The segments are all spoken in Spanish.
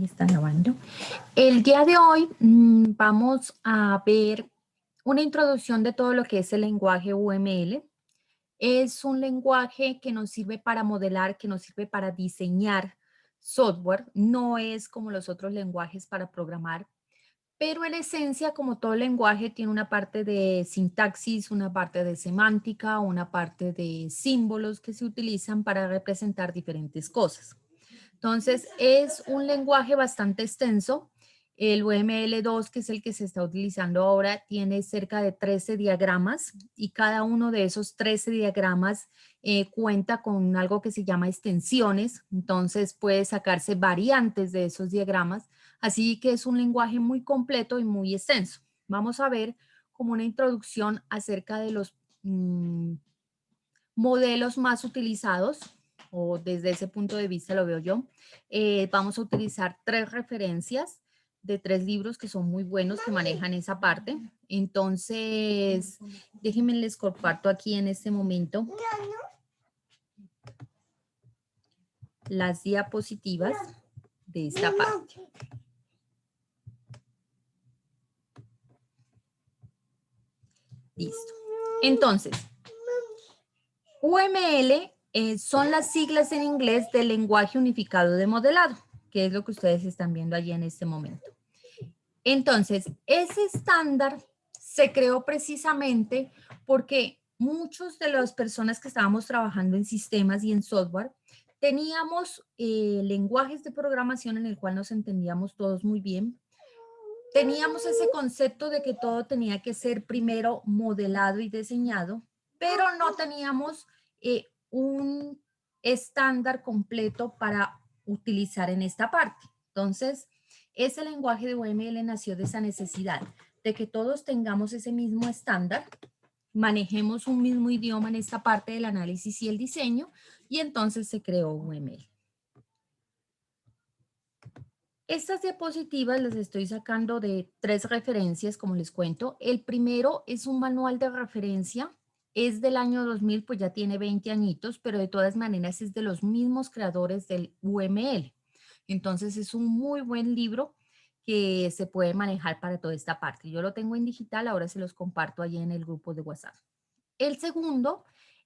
Ahí está grabando. El día de hoy vamos a ver una introducción de todo lo que es el lenguaje UML. Es un lenguaje que nos sirve para modelar, que nos sirve para diseñar software. No es como los otros lenguajes para programar, pero en esencia, como todo lenguaje, tiene una parte de sintaxis, una parte de semántica, una parte de símbolos que se utilizan para representar diferentes cosas. Entonces, es un lenguaje bastante extenso. El UML2, que es el que se está utilizando ahora, tiene cerca de 13 diagramas y cada uno de esos 13 diagramas cuenta con algo que se llama extensiones. Entonces, puede sacarse variantes de esos diagramas. Así que es un lenguaje muy completo y muy extenso. Vamos a ver como una introducción acerca de los modelos más utilizados, o desde ese punto de vista lo veo yo. Vamos a utilizar 3 referencias de 3 libros que son muy buenos, que manejan esa parte. Entonces, déjenme les comparto aquí en este momento las diapositivas de esta parte. Listo. Entonces, UML son las siglas en inglés del lenguaje unificado de modelado, que es lo que ustedes están viendo allí en este momento. Entonces, ese estándar se creó precisamente porque muchos de las personas que estábamos trabajando en sistemas y en software teníamos lenguajes de programación en el cual nos entendíamos todos muy bien. Teníamos ese concepto de que todo tenía que ser primero modelado y diseñado, pero no teníamos un estándar completo para utilizar en esta parte. Entonces, ese lenguaje de UML nació de esa necesidad de que todos tengamos ese mismo estándar, manejemos un mismo idioma en esta parte del análisis y el diseño, y entonces se creó UML. Estas diapositivas las estoy sacando de 3 referencias, como les cuento. El primero es un manual de referencia, es del año 2000, pues ya tiene 20 añitos, pero de todas maneras es de los mismos creadores del UML. Entonces es un muy buen libro que se puede manejar para toda esta parte. Yo lo tengo en digital, ahora se los comparto allí en el grupo de WhatsApp. El segundo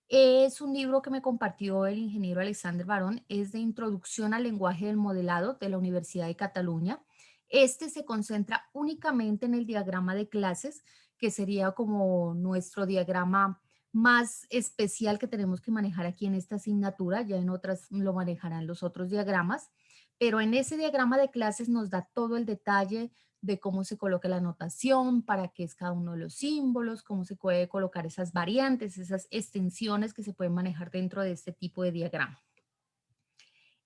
es un libro que me compartió el ingeniero Alexander Barón, es de Introducción al lenguaje del modelado de la Universidad de Cataluña. Este se concentra únicamente en el diagrama de clases, que sería como nuestro diagrama más especial que tenemos que manejar aquí en esta asignatura, ya en otras lo manejarán los otros diagramas, pero en ese diagrama de clases nos da todo el detalle de cómo se coloca la notación, para qué es cada uno de los símbolos, cómo se puede colocar esas variantes, esas extensiones que se pueden manejar dentro de este tipo de diagrama.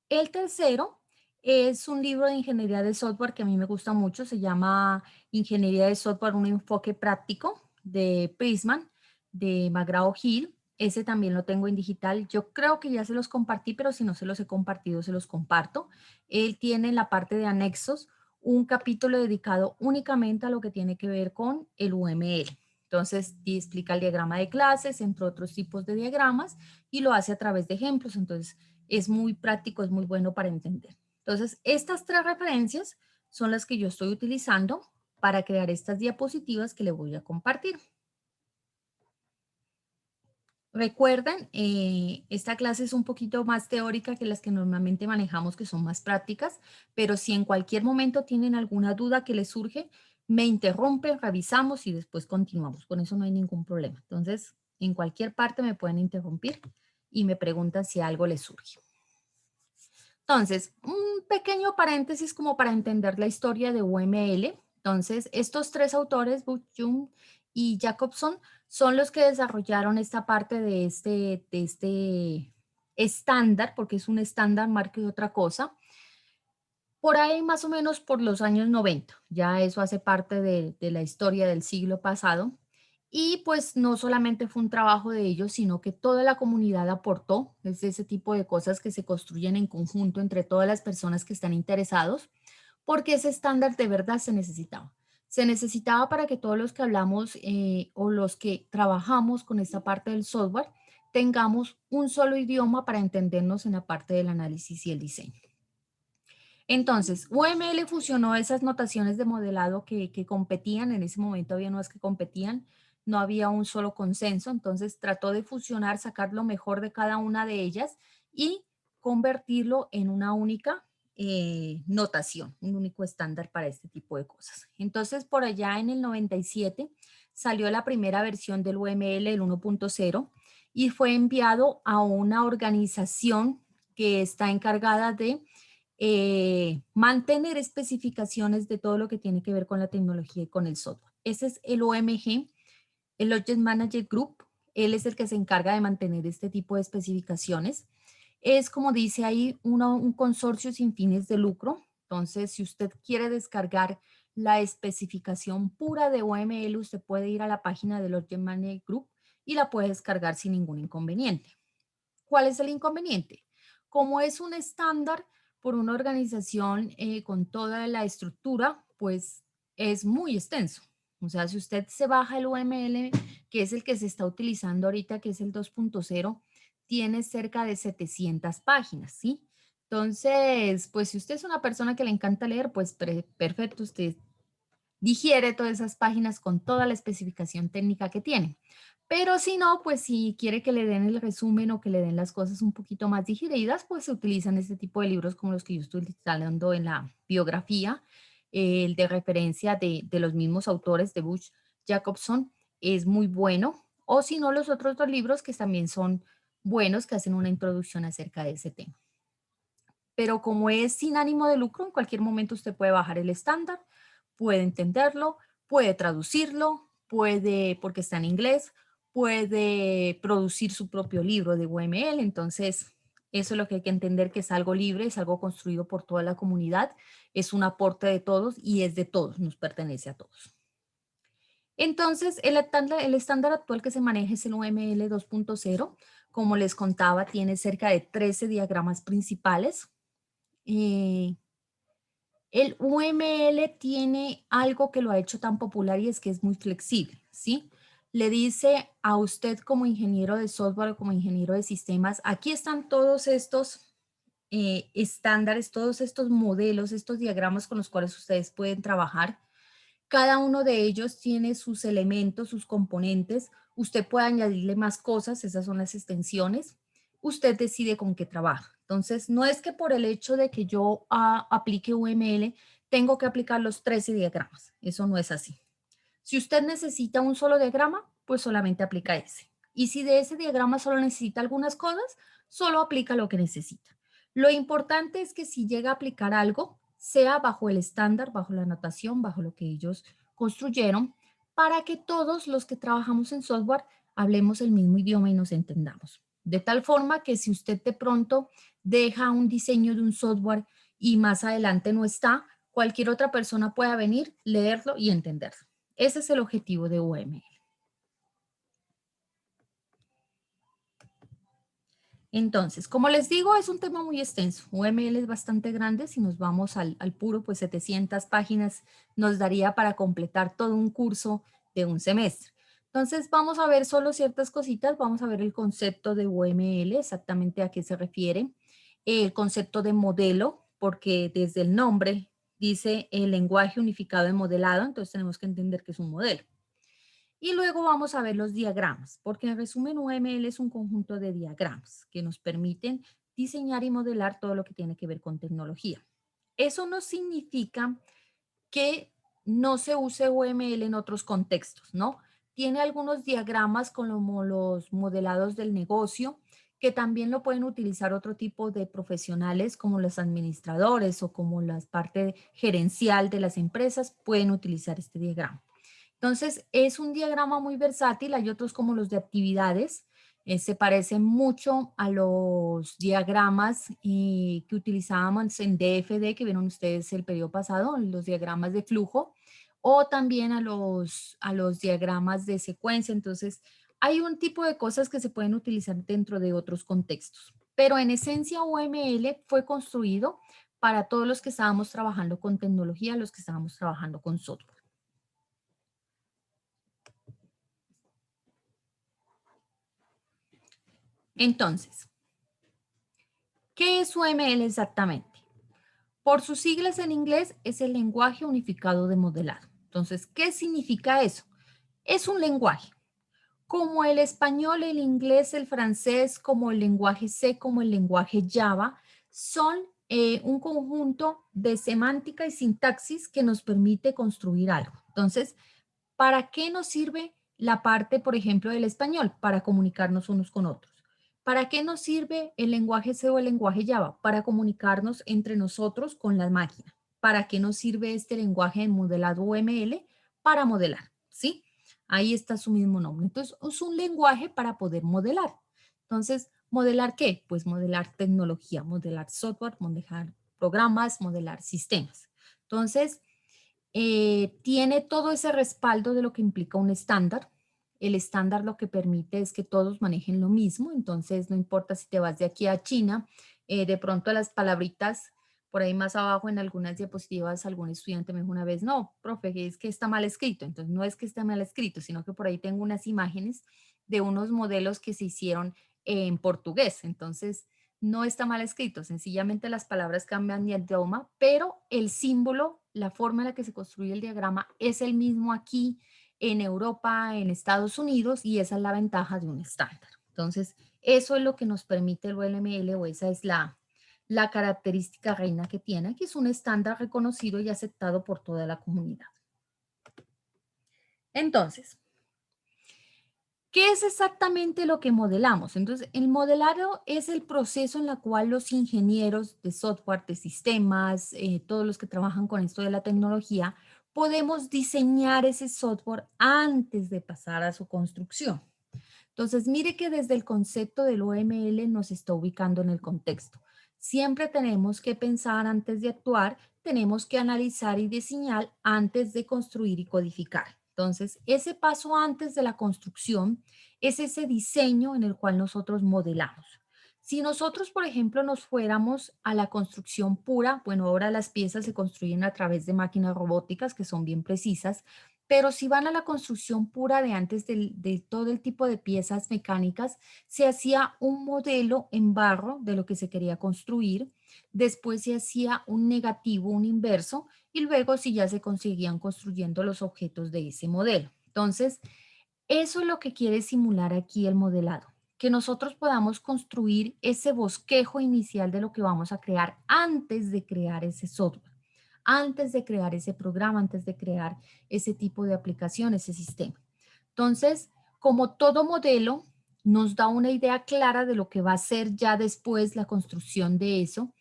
El tercero es un libro de ingeniería de software que a mí me gusta mucho, se llama Ingeniería de Software, un enfoque práctico de Prisman, de McGraw-Hill. Ese también lo tengo en digital. Yo creo que ya se los compartí, pero si no se los he compartido, se los comparto. Él tiene en la parte de anexos un capítulo dedicado únicamente a lo que tiene que ver con el UML. Entonces, explica el diagrama de clases, entre otros tipos de diagramas, y lo hace a través de ejemplos. Entonces, es muy práctico, es muy bueno para entender. Entonces, estas 3 referencias son las que yo estoy utilizando para crear estas diapositivas que le voy a compartir. Recuerden, esta clase es un poquito más teórica que las que normalmente manejamos, que son más prácticas, pero si en cualquier momento tienen alguna duda que les surge, me interrumpen, revisamos y después continuamos. Con eso no hay ningún problema. Entonces, en cualquier parte me pueden interrumpir y me preguntan si algo les surge. Entonces, un pequeño paréntesis como para entender la historia de UML. Entonces, estos 3 autores, Buck, Jung y Jacobson, son los que desarrollaron esta parte de este estándar, porque es un estándar más que otra cosa, por ahí más o menos por los años 90. Ya eso hace parte de la historia del siglo pasado. Y pues no solamente fue un trabajo de ellos, sino que toda la comunidad aportó. Es ese tipo de cosas que se construyen en conjunto entre todas las personas que están interesados, porque ese estándar de verdad se necesitaba. Se necesitaba para que todos los que hablamos o los que trabajamos con esta parte del software tengamos un solo idioma para entendernos en la parte del análisis y el diseño. Entonces, UML fusionó esas notaciones de modelado que competían, en ese momento había nuevas que competían, no había un solo consenso, entonces trató de fusionar, sacar lo mejor de cada una de ellas y convertirlo en una única notación, un único estándar para este tipo de cosas. Entonces, por allá en el 97 salió la primera versión del UML, el 1.0, y fue enviado a una organización que está encargada de mantener especificaciones de todo lo que tiene que ver con la tecnología y con el software. Ese es el OMG, el Object Manager Group. Él es el que se encarga de mantener este tipo de especificaciones. Es, como dice ahí, un consorcio sin fines de lucro. Entonces, si usted quiere descargar la especificación pura de OML, usted puede ir a la página del Object Manager Group y la puede descargar sin ningún inconveniente. ¿Cuál es el inconveniente? Como es un estándar por una organización con toda la estructura, pues es muy extenso. O sea, si usted se baja el UML, que es el que se está utilizando ahorita, que es el 2.0, tiene cerca de 700 páginas, ¿sí? Entonces, pues si usted es una persona que le encanta leer, pues perfecto, usted digiere todas esas páginas con toda la especificación técnica que tiene. Pero si no, pues si quiere que le den el resumen o que le den las cosas un poquito más digeridas, pues se utilizan este tipo de libros como los que yo estoy dando en la biografía, el de referencia de los mismos autores de Bush Jacobson, es muy bueno. O si no, los otros dos libros que también son buenos, que hacen una introducción acerca de ese tema. Pero como es sin ánimo de lucro, en cualquier momento usted puede bajar el estándar, puede entenderlo, puede traducirlo, puede, porque está en inglés, puede producir su propio libro de UML. Entonces, eso es lo que hay que entender, que es algo libre, es algo construido por toda la comunidad, es un aporte de todos y es de todos, nos pertenece a todos. Entonces, el estándar actual que se maneja es el UML 2.0. Como les contaba, tiene cerca de 13 diagramas principales. eh, el UML tiene algo que lo ha hecho tan popular y es que es muy flexible, ¿sí? Le dice a usted como ingeniero de software o como ingeniero de sistemas, aquí están todos estos estándares, todos estos modelos, estos diagramas con los cuales ustedes pueden trabajar. Cada uno de ellos tiene sus elementos, sus componentes. Usted puede añadirle más cosas, esas son las extensiones. Usted decide con qué trabaja. Entonces, no es que por el hecho de que yo aplique UML, tengo que aplicar los 13 diagramas. Eso no es así. Si usted necesita un solo diagrama, pues solamente aplica ese. Y si de ese diagrama solo necesita algunas cosas, solo aplica lo que necesita. Lo importante es que si llega a aplicar algo, sea bajo el estándar, bajo la anotación, bajo lo que ellos construyeron, para que todos los que trabajamos en software hablemos el mismo idioma y nos entendamos. De tal forma que si usted de pronto deja un diseño de un software y más adelante no está, cualquier otra persona pueda venir, leerlo y entenderlo. Ese es el objetivo de UML. Entonces, como les digo, es un tema muy extenso. UML es bastante grande. Si nos vamos al puro, pues 700 páginas nos daría para completar todo un curso de un semestre. Entonces, vamos a ver solo ciertas cositas. Vamos a ver el concepto de UML, exactamente a qué se refiere. El concepto de modelo, porque desde el nombre dice el lenguaje unificado de modelado, entonces tenemos que entender que es un modelo. Y luego vamos a ver los diagramas, porque en resumen UML es un conjunto de diagramas que nos permiten diseñar y modelar todo lo que tiene que ver con tecnología. Eso no significa que no se use UML en otros contextos, ¿no? Tiene algunos diagramas como los modelados del negocio, que también lo pueden utilizar otro tipo de profesionales como los administradores o como la parte gerencial de las empresas, pueden utilizar este diagrama. Entonces, es un diagrama muy versátil, hay otros como los de actividades, se parecen mucho a los diagramas que utilizábamos en DFD, que vieron ustedes el periodo pasado, los diagramas de flujo, o también a los diagramas de secuencia. Entonces, hay un tipo de cosas que se pueden utilizar dentro de otros contextos. Pero en esencia, UML fue construido para todos los que estábamos trabajando con tecnología, los que estábamos trabajando con software. Entonces, ¿qué es UML exactamente? Por sus siglas en inglés es el lenguaje unificado de modelado. Entonces, ¿qué significa eso? Es un lenguaje. Como el español, el inglés, el francés, como el lenguaje C, como el lenguaje Java, son un conjunto de semántica y sintaxis que nos permite construir algo. Entonces, ¿para qué nos sirve la parte, por ejemplo, del español? Para comunicarnos unos con otros. ¿Para qué nos sirve el lenguaje C o el lenguaje Java? Para comunicarnos entre nosotros con la máquina. ¿Para qué nos sirve este lenguaje de modelado UML? Para modelar, ¿sí? Ahí está su mismo nombre. Entonces, es un lenguaje para poder modelar. Entonces, ¿modelar qué? Pues modelar tecnología, modelar software, modelar programas, modelar sistemas. Entonces, tiene todo ese respaldo de lo que implica un estándar. El estándar lo que permite es que todos manejen lo mismo, entonces no importa si te vas de aquí a China, de pronto las palabritas por ahí más abajo en algunas diapositivas, algún estudiante me dijo una vez, no, profe, es que está mal escrito. Entonces no es que esté mal escrito, sino que por ahí tengo unas imágenes de unos modelos que se hicieron en portugués. Entonces no está mal escrito, sencillamente las palabras cambian de idioma, pero el símbolo, la forma en la que se construye el diagrama es el mismo aquí en Europa, en Estados Unidos, y esa es la ventaja de un estándar. Entonces, eso es lo que nos permite el UML, o esa es la característica reina que tiene, que es un estándar reconocido y aceptado por toda la comunidad. Entonces, ¿qué es exactamente lo que modelamos? Entonces, el modelado es el proceso en el cual los ingenieros de software, de sistemas, todos los que trabajan con esto de la tecnología, podemos diseñar ese software antes de pasar a su construcción. Entonces, mire que desde el concepto del OML nos está ubicando en el contexto. Siempre tenemos que pensar antes de actuar, tenemos que analizar y diseñar antes de construir y codificar. Entonces, ese paso antes de la construcción es ese diseño en el cual nosotros modelamos. Si nosotros, por ejemplo, nos fuéramos a la construcción pura, bueno, ahora las piezas se construyen a través de máquinas robóticas que son bien precisas, pero si van a la construcción pura de antes de todo el tipo de piezas mecánicas, se hacía un modelo en barro de lo que se quería construir, después se hacía un negativo, un inverso, y luego si ya se conseguían construyendo los objetos de ese modelo. Entonces, eso es lo que quiere simular aquí el modelado, que nosotros podamos construir ese bosquejo inicial de lo que vamos a crear antes de crear ese software, antes de crear ese programa, antes de crear ese tipo de aplicación, ese sistema. Entonces, como todo modelo, nos da una idea clara de lo que va a ser ya después la construcción de eso,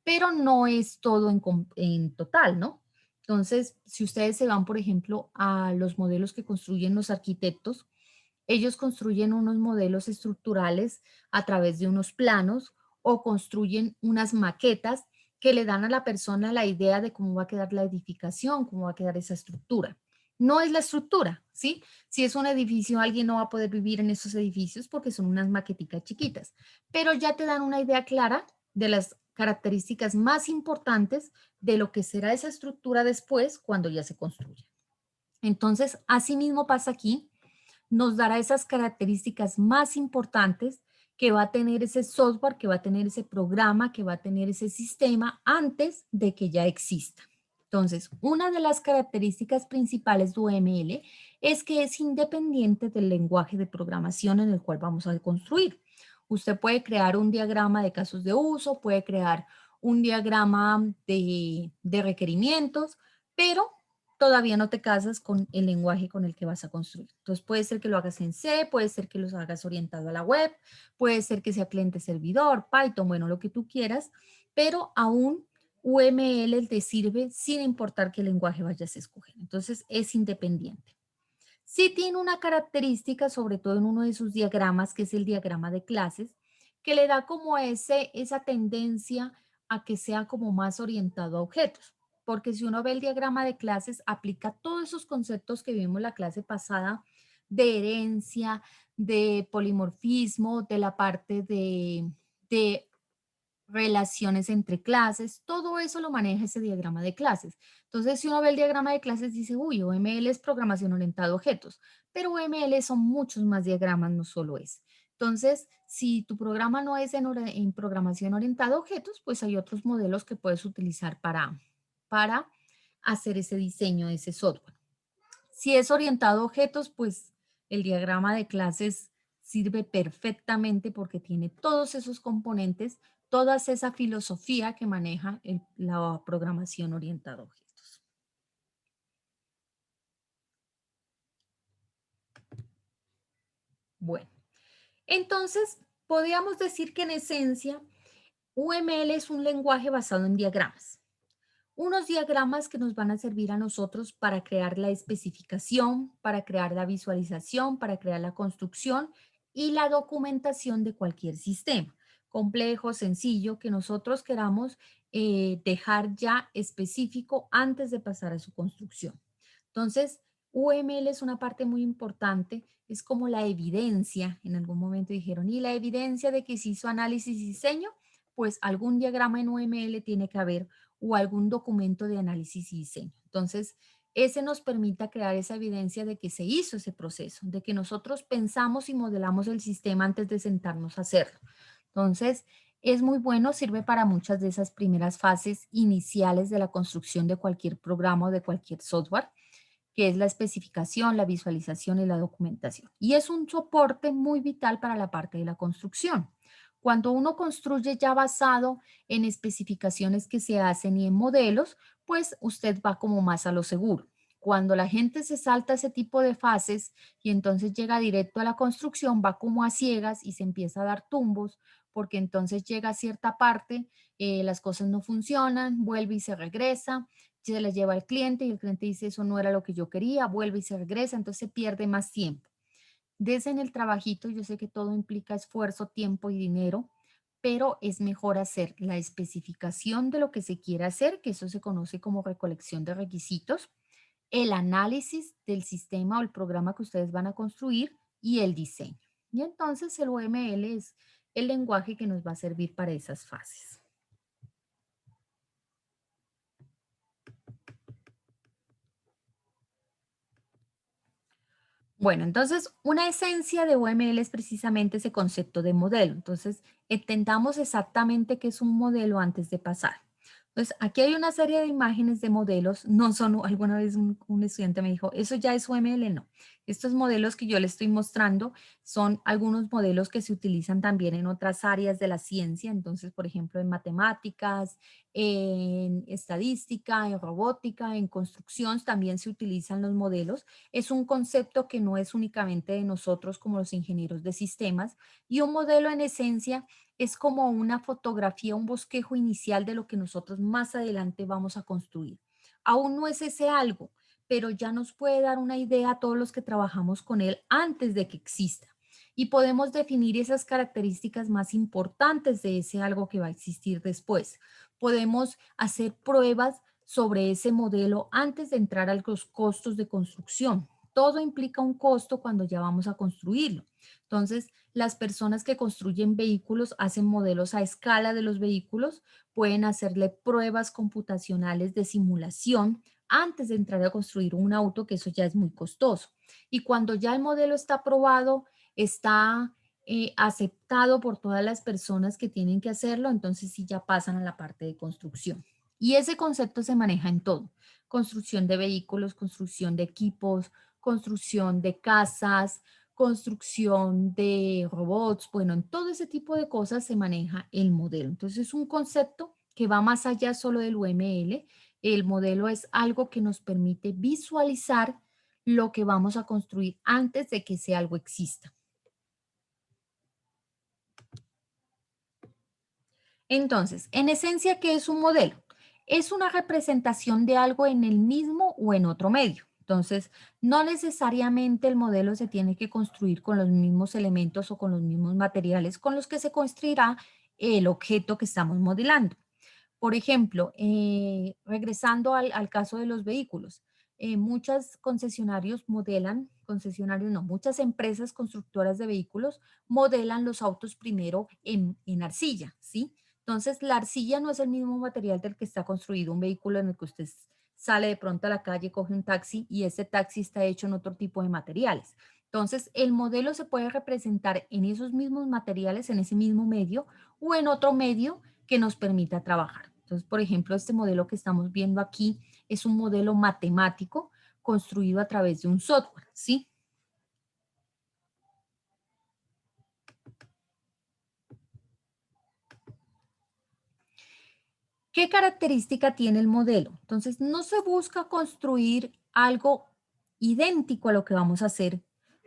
pero no es todo en total, ¿no? Entonces, si ustedes se van, por ejemplo, a los modelos que construyen los arquitectos, ellos construyen unos modelos estructurales a través de unos planos o construyen unas maquetas que le dan a la persona la idea de cómo va a quedar la edificación, cómo va a quedar esa estructura. No es la estructura, ¿sí? Si es un edificio, alguien no va a poder vivir en esos edificios porque son unas maqueticas chiquitas, pero ya te dan una idea clara de las características más importantes de lo que será esa estructura después cuando ya se construya. Entonces, así mismo pasa aquí, nos dará esas características más importantes que va a tener ese software, que va a tener ese programa, que va a tener ese sistema antes de que ya exista. Entonces, una de las características principales de UML es que es independiente del lenguaje de programación en el cual vamos a construir. Usted puede crear un diagrama de casos de uso, puede crear un diagrama de requerimientos, pero todavía no te casas con el lenguaje con el que vas a construir. Entonces puede ser que lo hagas en C, puede ser que lo hagas orientado a la web, puede ser que sea cliente servidor, Python, bueno, lo que tú quieras, pero aún UML te sirve sin importar qué lenguaje vayas a escoger. Entonces es independiente. Sí tiene una característica, sobre todo en uno de sus diagramas, que es el diagrama de clases, que le da como esa tendencia a que sea como más orientado a objetos. Porque si uno ve el diagrama de clases, aplica todos esos conceptos que vimos la clase pasada de herencia, de polimorfismo, de la parte de relaciones entre clases, todo eso lo maneja ese diagrama de clases. Entonces, si uno ve el diagrama de clases, dice, uy, OML es programación orientada a objetos, pero OML son muchos más diagramas, no solo es. Entonces, si tu programa no es en programación orientada a objetos, pues hay otros modelos que puedes utilizar para hacer ese diseño de ese software. Si es orientado a objetos, pues el diagrama de clases sirve perfectamente porque tiene todos esos componentes, toda esa filosofía que maneja la programación orientada a objetos. Bueno, entonces podríamos decir que en esencia UML es un lenguaje basado en diagramas. Unos diagramas que nos van a servir a nosotros para crear la especificación, para crear la visualización, para crear la construcción y la documentación de cualquier sistema, complejo, sencillo, que nosotros queramos dejar ya específico antes de pasar a su construcción. Entonces, UML es una parte muy importante, es como la evidencia, en algún momento dijeron, y la evidencia de que se hizo análisis y diseño, pues algún diagrama en UML tiene que haber o algún documento de análisis y diseño. Entonces, ese nos permite crear esa evidencia de que se hizo ese proceso, de que nosotros pensamos y modelamos el sistema antes de sentarnos a hacerlo. Entonces, es muy bueno, sirve para muchas de esas primeras fases iniciales de la construcción de cualquier programa o de cualquier software, que es la especificación, la visualización y la documentación. Y es un soporte muy vital para la parte de la construcción. Cuando uno construye ya basado en especificaciones que se hacen y en modelos, pues usted va como más a lo seguro. Cuando la gente se salta ese tipo de fases y entonces llega directo a la construcción, va como a ciegas y se empieza a dar tumbos, porque entonces llega a cierta parte, las cosas no funcionan, vuelve y se regresa, se le lleva al cliente y el cliente dice, eso no era lo que yo quería, vuelve y se regresa, entonces se pierde más tiempo. Desde en el trabajito, yo sé que todo implica esfuerzo, tiempo y dinero, pero es mejor hacer la especificación de lo que se quiere hacer, que eso se conoce como recolección de requisitos, el análisis del sistema o el programa que ustedes van a construir y el diseño. Y entonces el UML es el lenguaje que nos va a servir para esas fases. Bueno, entonces una esencia de UML es precisamente ese concepto de modelo. Entonces, entendamos exactamente qué es un modelo antes de pasar. Entonces, aquí hay una serie de imágenes de modelos. No son, alguna vez un estudiante me dijo, ¿eso ya es UML? No. Estos modelos que yo le estoy mostrando son algunos modelos que se utilizan también en otras áreas de la ciencia. Entonces, por ejemplo, en matemáticas, en estadística, en robótica, en construcción, también se utilizan los modelos. Es un concepto que no es únicamente de nosotros como los ingenieros de sistemas, y un modelo en esencia es como una fotografía, un bosquejo inicial de lo que nosotros más adelante vamos a construir. Aún no es ese algo, pero ya nos puede dar una idea a todos los que trabajamos con él antes de que exista. Y podemos definir esas características más importantes de ese algo que va a existir después. Podemos hacer pruebas sobre ese modelo antes de entrar a los costos de construcción. Todo implica un costo cuando ya vamos a construirlo. Entonces, las personas que construyen vehículos hacen modelos a escala de los vehículos, pueden hacerle pruebas computacionales de simulación antes de entrar a construir un auto, que eso ya es muy costoso. Y cuando ya el modelo está aprobado, está aceptado por todas las personas que tienen que hacerlo, entonces sí ya pasan a la parte de construcción. Y ese concepto se maneja en todo: construcción de vehículos, construcción de equipos, construcción de casas, construcción de robots, bueno, en todo ese tipo de cosas se maneja el modelo. Entonces es un concepto que va más allá solo del UML. El modelo es algo que nos permite visualizar lo que vamos a construir antes de que ese algo exista. Entonces, en esencia, ¿qué es un modelo? Es una representación de algo en el mismo o en otro medio. Entonces, no necesariamente el modelo se tiene que construir con los mismos elementos o con los mismos materiales con los que se construirá el objeto que estamos modelando. Por ejemplo, regresando al caso de los vehículos, muchos concesionarios modelan, concesionarios no, muchas empresas constructoras de vehículos modelan los autos primero en arcilla, ¿sí? Entonces, la arcilla no es el mismo material del que está construido un vehículo en el que usted sale de pronto a la calle, coge un taxi y ese taxi está hecho en otro tipo de materiales. Entonces, el modelo se puede representar en esos mismos materiales, en ese mismo medio o en otro medio que nos permita trabajar. Entonces, por ejemplo, este modelo que estamos viendo aquí es un modelo matemático construido a través de un software, ¿sí? ¿Qué característica tiene el modelo? Entonces, no se busca construir algo idéntico a lo que vamos a hacer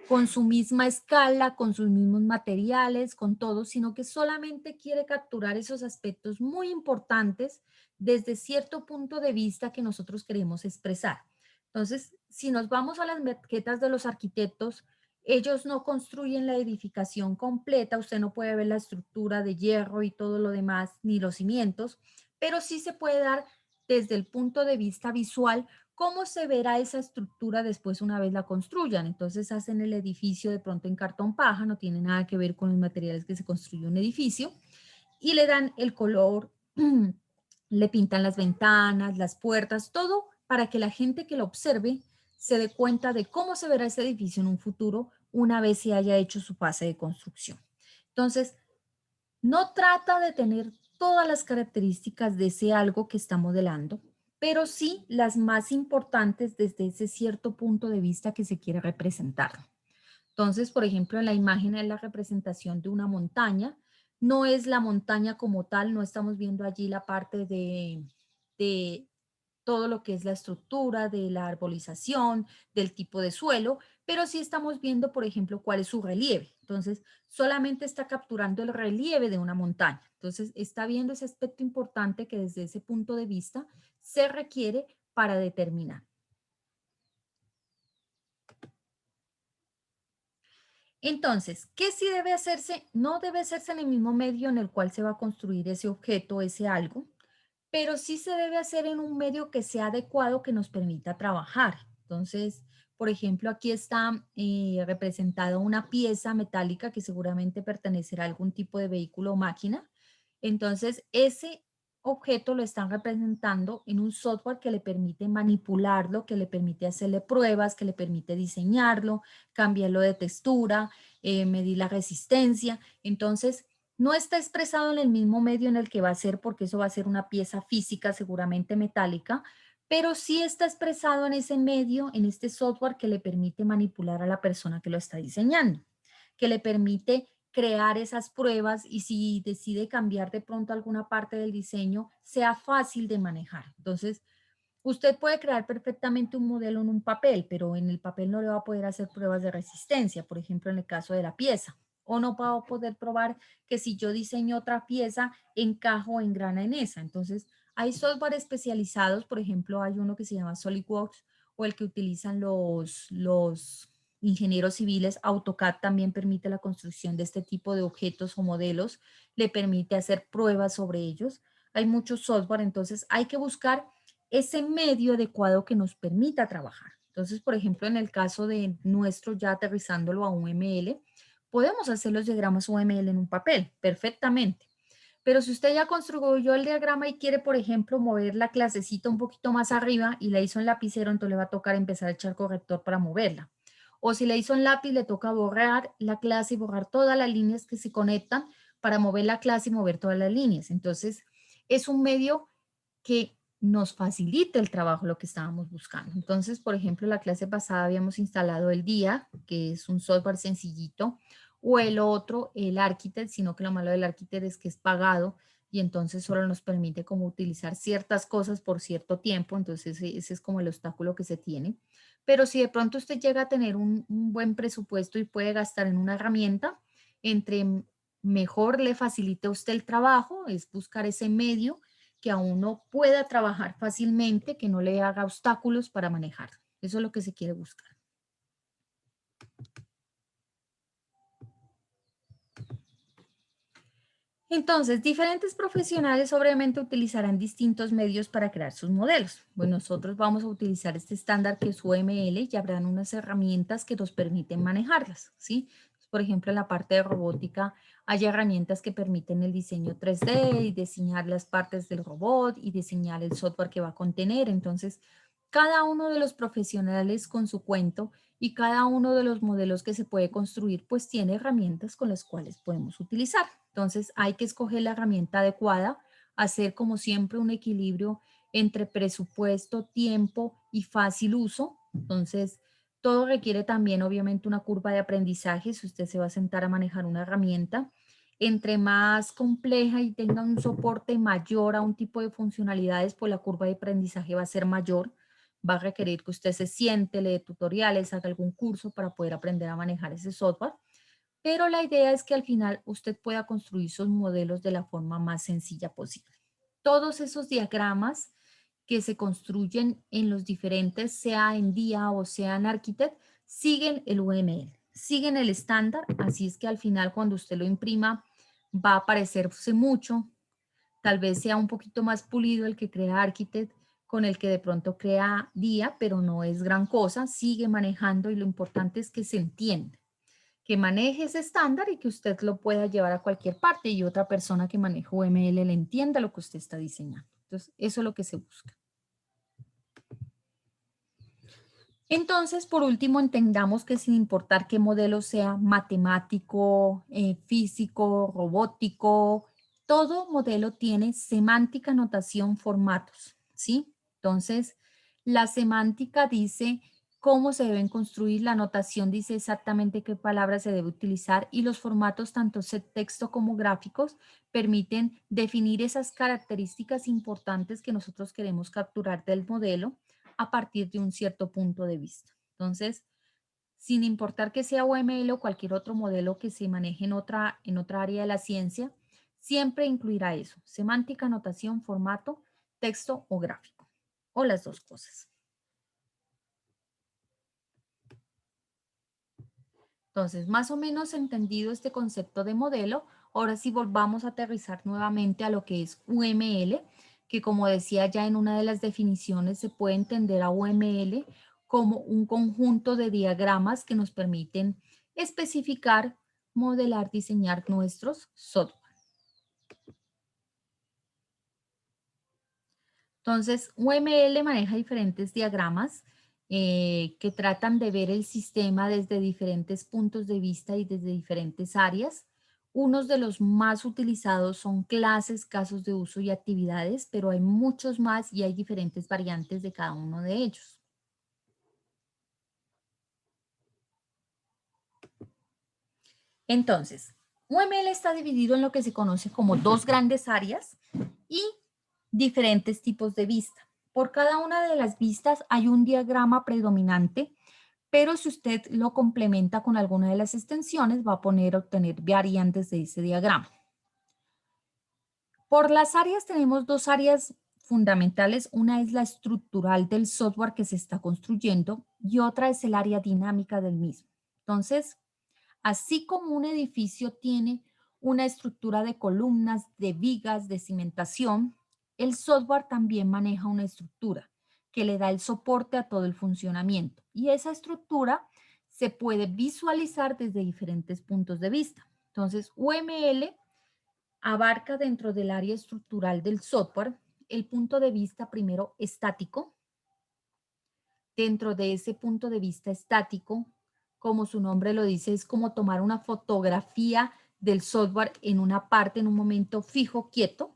con su misma escala, con sus mismos materiales, con todo, sino que solamente quiere capturar esos aspectos muy importantes desde cierto punto de vista que nosotros queremos expresar. Entonces, si nos vamos a las maquetas de los arquitectos, ellos no construyen la edificación completa, usted no puede ver la estructura de hierro y todo lo demás, ni los cimientos, pero sí se puede dar desde el punto de vista visual cómo se verá esa estructura después una vez la construyan. Entonces hacen el edificio de pronto en cartón paja, no tiene nada que ver con los materiales que se construye un edificio, y le dan el color, le pintan las ventanas, las puertas, todo para que la gente que lo observe se dé cuenta de cómo se verá ese edificio en un futuro una vez se haya hecho su fase de construcción. Entonces, no trata de tener todas las características de ese algo que está modelando, pero sí las más importantes desde ese cierto punto de vista que se quiere representar. Entonces, por ejemplo, en la imagen es la representación de una montaña. No es la montaña como tal, no estamos viendo allí la parte de todo lo que es la estructura, de la arbolización, del tipo de suelo, pero sí estamos viendo, por ejemplo, cuál es su relieve. Entonces, solamente está capturando el relieve de una montaña. Entonces, está viendo ese aspecto importante que desde ese punto de vista se requiere para determinar. Entonces, ¿qué sí debe hacerse? No debe hacerse en el mismo medio en el cual se va a construir ese objeto, ese algo, pero sí se debe hacer en un medio que sea adecuado que nos permita trabajar. Entonces, por ejemplo, aquí está representada una pieza metálica que seguramente pertenecerá a algún tipo de vehículo o máquina. Entonces, ese objeto lo están representando en un software que le permite manipularlo, que le permite hacerle pruebas, que le permite diseñarlo, cambiarlo de textura, medir la resistencia. Entonces, no está expresado en el mismo medio en el que va a ser, porque eso va a ser una pieza física, seguramente metálica, pero sí está expresado en ese medio, en este software que le permite manipular a la persona que lo está diseñando, que le permite crear esas pruebas y si decide cambiar de pronto alguna parte del diseño, sea fácil de manejar. Entonces, usted puede crear perfectamente un modelo en un papel, pero en el papel no le va a poder hacer pruebas de resistencia, por ejemplo, en el caso de la pieza. O no va a poder probar que si yo diseño otra pieza, encajo o engrana en esa. Entonces, hay software especializados, por ejemplo, hay uno que se llama SolidWorks o el que utilizan los ingenieros civiles. AutoCAD también permite la construcción de este tipo de objetos o modelos, le permite hacer pruebas sobre ellos. Hay muchos software, entonces hay que buscar ese medio adecuado que nos permita trabajar. Entonces, por ejemplo, en el caso de nuestro, ya aterrizándolo a UML, podemos hacer los diagramas UML en un papel perfectamente. Pero si usted ya construyó el diagrama y quiere, por ejemplo, mover la clasecita un poquito más arriba y la hizo en lapicero, entonces le va a tocar empezar a echar corrector para moverla. O si la hizo en lápiz, le toca borrar la clase y borrar todas las líneas que se conectan para mover la clase y mover todas las líneas. Entonces, es un medio que nos facilite el trabajo, lo que estábamos buscando. Entonces, por ejemplo, la clase pasada habíamos instalado el DIA, que es un software sencillito, o el otro, el Architect, sino que lo malo del Architect es que es pagado y entonces solo nos permite como utilizar ciertas cosas por cierto tiempo, entonces ese es como el obstáculo que se tiene. Pero si de pronto usted llega a tener un buen presupuesto y puede gastar en una herramienta, entre mejor le facilite a usted el trabajo, es buscar ese medio que a uno pueda trabajar fácilmente, que no le haga obstáculos para manejar. Eso es lo que se quiere buscar. Entonces, diferentes profesionales obviamente utilizarán distintos medios para crear sus modelos. Pues nosotros vamos a utilizar este estándar que es UML y habrán unas herramientas que nos permiten manejarlas, ¿sí? Por ejemplo, en la parte de robótica hay herramientas que permiten el diseño 3D y diseñar las partes del robot y diseñar el software que va a contener. Entonces, Cada uno de los profesionales con su cuento y cada uno de los modelos que se puede construir, pues tiene herramientas con las cuales podemos utilizar. Entonces hay que escoger la herramienta adecuada, hacer como siempre un equilibrio entre presupuesto, tiempo y fácil uso. Entonces, todo requiere también obviamente una curva de aprendizaje si usted se va a sentar a manejar una herramienta. Entre más compleja y tenga un soporte mayor a un tipo de funcionalidades, pues la curva de aprendizaje va a ser mayor. Va a requerir que usted se siente, lee tutoriales, haga algún curso para poder aprender a manejar ese software. Pero la idea es que al final usted pueda construir sus modelos de la forma más sencilla posible. Todos esos diagramas que se construyen en los diferentes, sea en DIA o sea en Architect, siguen el UML, siguen el estándar, así es que al final cuando usted lo imprima va a parecerse mucho, tal vez sea un poquito más pulido el que crea Architect con el que de pronto crea DIA, pero no es gran cosa, sigue manejando y lo importante es que se entienda, que maneje ese estándar y que usted lo pueda llevar a cualquier parte y otra persona que maneja UML le entienda lo que usted está diseñando. Entonces, eso es lo que se busca. Entonces, por último, entendamos que sin importar qué modelo sea matemático, físico, robótico, todo modelo tiene semántica, notación, formatos, ¿sí? Entonces, la semántica dice cómo se deben construir, la notación dice exactamente qué palabras se debe utilizar y los formatos, tanto texto como gráficos, permiten definir esas características importantes que nosotros queremos capturar del modelo a partir de un cierto punto de vista. Entonces, sin importar que sea UML o cualquier otro modelo que se maneje en otra área de la ciencia, siempre incluirá eso, semántica, notación, formato, texto o gráfico, o las dos cosas. Entonces, más o menos entendido este concepto de modelo, ahora sí volvamos a aterrizar nuevamente a lo que es UML, que como decía ya en una de las definiciones, se puede entender a UML como un conjunto de diagramas que nos permiten especificar, modelar, diseñar nuestros software. Entonces, UML maneja diferentes diagramas que tratan de ver el sistema desde diferentes puntos de vista y desde diferentes áreas. Unos de los más utilizados son clases, casos de uso y actividades, pero hay muchos más y hay diferentes variantes de cada uno de ellos. Entonces, UML está dividido en lo que se conoce como dos grandes áreas y diferentes tipos de vista. Por cada una de las vistas hay un diagrama predominante, pero si usted lo complementa con alguna de las extensiones, va a poder obtener variantes de ese diagrama. Por las áreas tenemos dos áreas fundamentales. Una es la estructural del software que se está construyendo y otra es el área dinámica del mismo. Entonces, así como un edificio tiene una estructura de columnas, de vigas, de cimentación, el software también maneja una estructura que le da el soporte a todo el funcionamiento. Y esa estructura se puede visualizar desde diferentes puntos de vista. Entonces, UML abarca dentro del área estructural del software el punto de vista primero estático. Dentro de ese punto de vista estático, como su nombre lo dice, es como tomar una fotografía del software en una parte, en un momento fijo, quieto,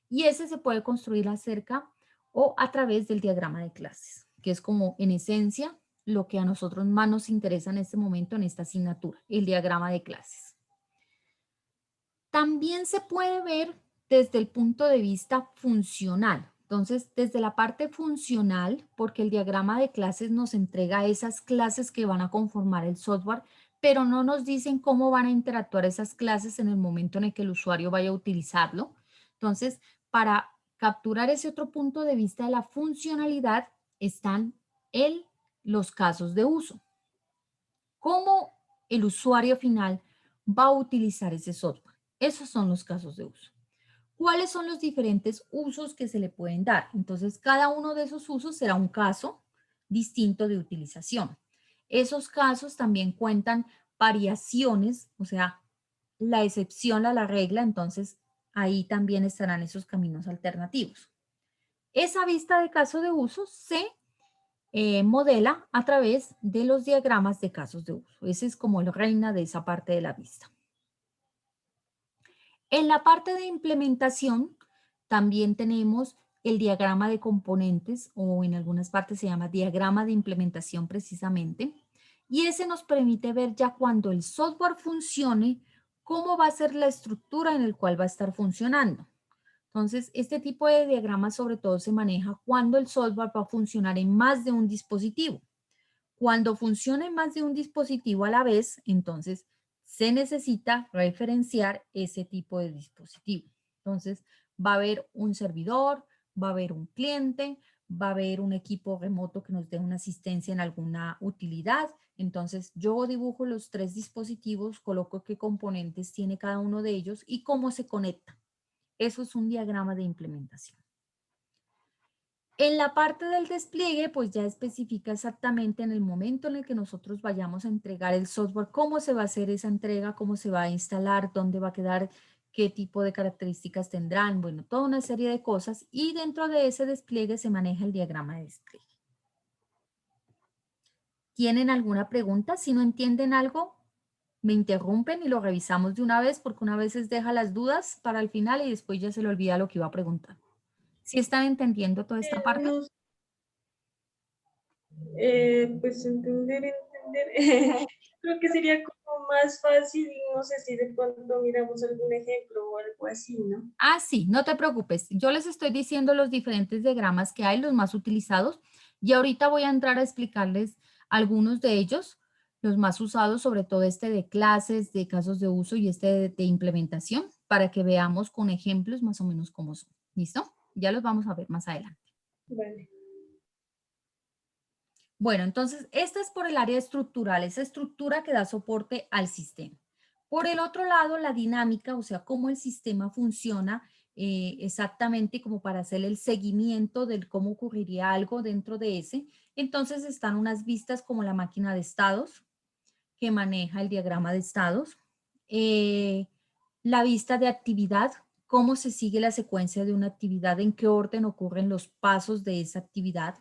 y ese se puede construir acerca o a través del diagrama de clases, que es como en esencia lo que a nosotros más nos interesa en este momento en esta asignatura, el diagrama de clases. También se puede ver desde el punto de vista funcional. Entonces, desde la parte funcional, porque el diagrama de clases nos entrega esas clases que van a conformar el software, pero no nos dicen cómo van a interactuar esas clases en el momento en el que el usuario vaya a utilizarlo. Entonces, para capturar ese otro punto de vista de la funcionalidad, están los casos de uso. ¿Cómo el usuario final va a utilizar ese software? Esos son los casos de uso. ¿Cuáles son los diferentes usos que se le pueden dar? Entonces, cada uno de esos usos será un caso distinto de utilización. Esos casos también cuentan variaciones, o sea, la excepción a la regla, entonces ahí también estarán esos caminos alternativos. Esa vista de caso de uso se modela a través de los diagramas de casos de uso. Ese es como la reina de esa parte de la vista. En la parte de implementación también tenemos el diagrama de componentes o en algunas partes se llama diagrama de implementación precisamente. Y ese nos permite ver ya cuando el software funcione, cómo va a ser la estructura en el cual va a estar funcionando. Entonces, este tipo de diagrama sobre todo se maneja cuando el software va a funcionar en más de un dispositivo. Cuando funciona en más de un dispositivo a la vez, entonces se necesita referenciar ese tipo de dispositivo. Entonces, va a haber un servidor, va a haber un cliente, va a haber un equipo remoto que nos dé una asistencia en alguna utilidad. Entonces, yo dibujo los tres dispositivos, coloco qué componentes tiene cada uno de ellos y cómo se conecta. Eso es un diagrama de implementación. En la parte del despliegue, pues ya especifica exactamente en el momento en el que nosotros vayamos a entregar el software, cómo se va a hacer esa entrega, cómo se va a instalar, dónde va a quedar, qué tipo de características tendrán, bueno, toda una serie de cosas y dentro de ese despliegue se maneja el diagrama de despliegue. ¿Tienen alguna pregunta? Si no entienden algo, me interrumpen y lo revisamos de una vez porque una vez deja las dudas para el final y después ya se le olvida lo que iba a preguntar. ¿Sí están entendiendo toda esta parte? No, pues entender. Creo que sería como más fácil y no sé si de pronto miramos algún ejemplo o algo así, ¿no? Ah, sí, no te preocupes. Yo les estoy diciendo los diferentes diagramas que hay, los más utilizados, y ahorita voy a entrar a explicarles algunos de ellos, los más usados, sobre todo este de clases, de casos de uso y este de implementación, para que veamos con ejemplos más o menos cómo son. ¿Listo? Ya los vamos a ver más adelante. Vale. Bueno, entonces, esta es por el área estructural, esa estructura que da soporte al sistema. Por el otro lado, la dinámica, o sea, cómo el sistema funciona exactamente como para hacer el seguimiento del cómo ocurriría algo dentro de ese. Entonces, están unas vistas como la máquina de estados, que maneja el diagrama de estados. Eh, la vista de actividad, cómo se sigue la secuencia de una actividad, en qué orden ocurren los pasos de esa actividad.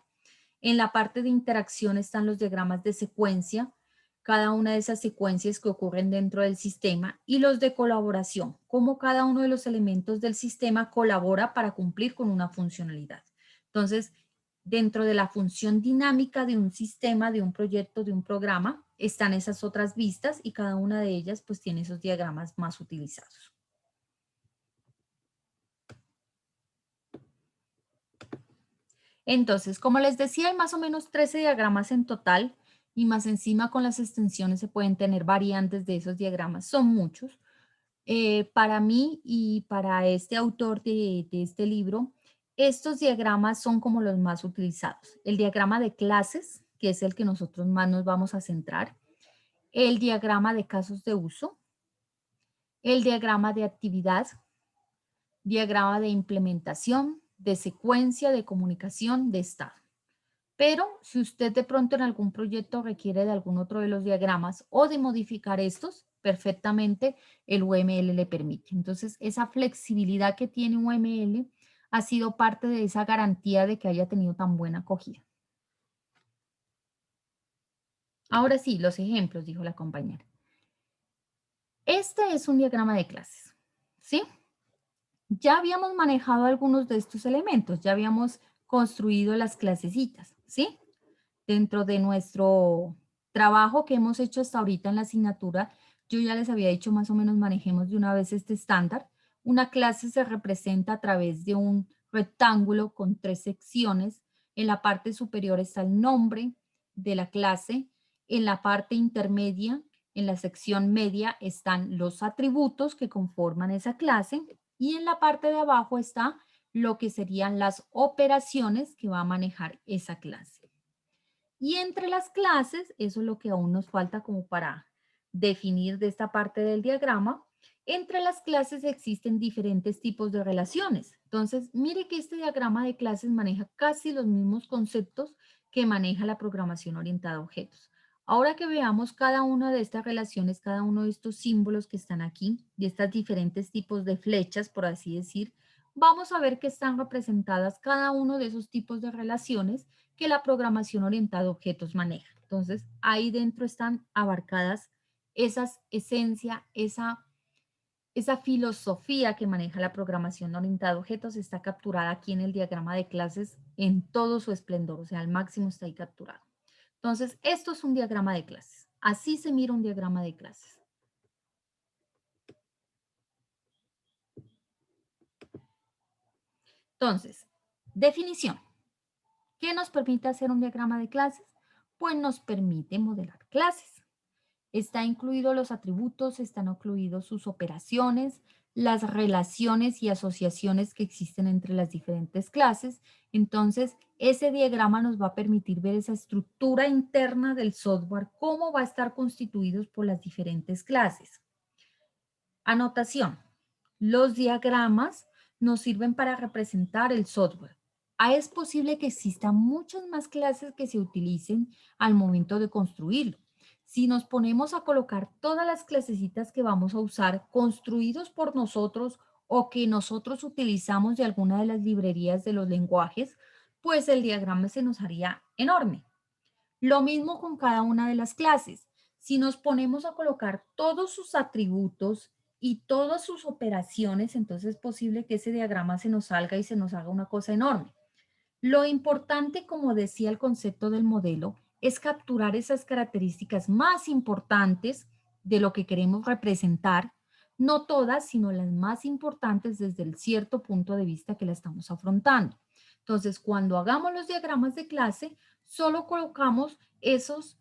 En la parte de interacción están los diagramas de secuencia, cada una de esas secuencias que ocurren dentro del sistema y los de colaboración, cómo cada uno de los elementos del sistema colabora para cumplir con una funcionalidad. Entonces, dentro de la función dinámica de un sistema, de un proyecto, de un programa, están esas otras vistas y cada una de ellas pues tiene esos diagramas más utilizados. Entonces, como les decía, hay más o menos 13 diagramas en total y más encima con las extensiones se pueden tener variantes de esos diagramas. Son muchos. Para mí y para este autor de este libro, estos diagramas son como los más utilizados. El diagrama de clases, que es el que nosotros más nos vamos a centrar. El diagrama de casos de uso. El diagrama de actividad. Diagrama de implementación, de secuencia, de comunicación, de estado. Pero si usted de pronto en algún proyecto requiere de algún otro de los diagramas o de modificar estos, perfectamente el UML le permite. Entonces, esa flexibilidad que tiene UML ha sido parte de esa garantía de que haya tenido tan buena acogida. Ahora sí, los ejemplos, dijo la compañera. Este es un diagrama de clases, ¿sí? Ya habíamos manejado algunos de estos elementos, ya habíamos construido las clasecitas, ¿sí? Dentro de nuestro trabajo que hemos hecho hasta ahorita en la asignatura, yo ya les había dicho más o menos manejemos de una vez este estándar. Una clase se representa a través de un rectángulo con 3 secciones. En la parte superior está el nombre de la clase. En la parte intermedia, en la sección media, están los atributos que conforman esa clase. Y en la parte de abajo está lo que serían las operaciones que va a manejar esa clase. Y entre las clases, eso es lo que aún nos falta como para definir de esta parte del diagrama, entre las clases existen diferentes tipos de relaciones. Entonces, mire que este diagrama de clases maneja casi los mismos conceptos que maneja la programación orientada a objetos. Ahora que veamos cada una de estas relaciones, cada uno de estos símbolos que están aquí, y estas diferentes tipos de flechas, por así decir, vamos a ver que están representadas cada uno de esos tipos de relaciones que la programación orientada a objetos maneja. Entonces, ahí dentro están abarcadas esas esencia, esa filosofía que maneja la programación orientada a objetos está capturada aquí en el diagrama de clases en todo su esplendor, o sea, al máximo está ahí capturado. Entonces, esto es un diagrama de clases. Así se mira un diagrama de clases. Entonces, definición. ¿Qué nos permite hacer un diagrama de clases? Pues nos permite modelar clases. Está incluido los atributos, están incluidos sus operaciones, las relaciones y asociaciones que existen entre las diferentes clases. Entonces, ese diagrama nos va a permitir ver esa estructura interna del software, cómo va a estar constituidos por las diferentes clases. Anotación. Los diagramas nos sirven para representar el software. Es posible que existan muchas más clases que se utilicen al momento de construirlo. Si nos ponemos a colocar todas las clasecitas que vamos a usar construidos por nosotros o que nosotros utilizamos de alguna de las librerías de los lenguajes, pues el diagrama se nos haría enorme. Lo mismo con cada una de las clases. Si nos ponemos a colocar todos sus atributos y todas sus operaciones, entonces es posible que ese diagrama se nos salga y se nos haga una cosa enorme. Lo importante, como decía el concepto del modelo, es capturar esas características más importantes de lo que queremos representar, no todas, sino las más importantes desde el cierto punto de vista que la estamos afrontando. Entonces, cuando hagamos los diagramas de clase, solo colocamos esos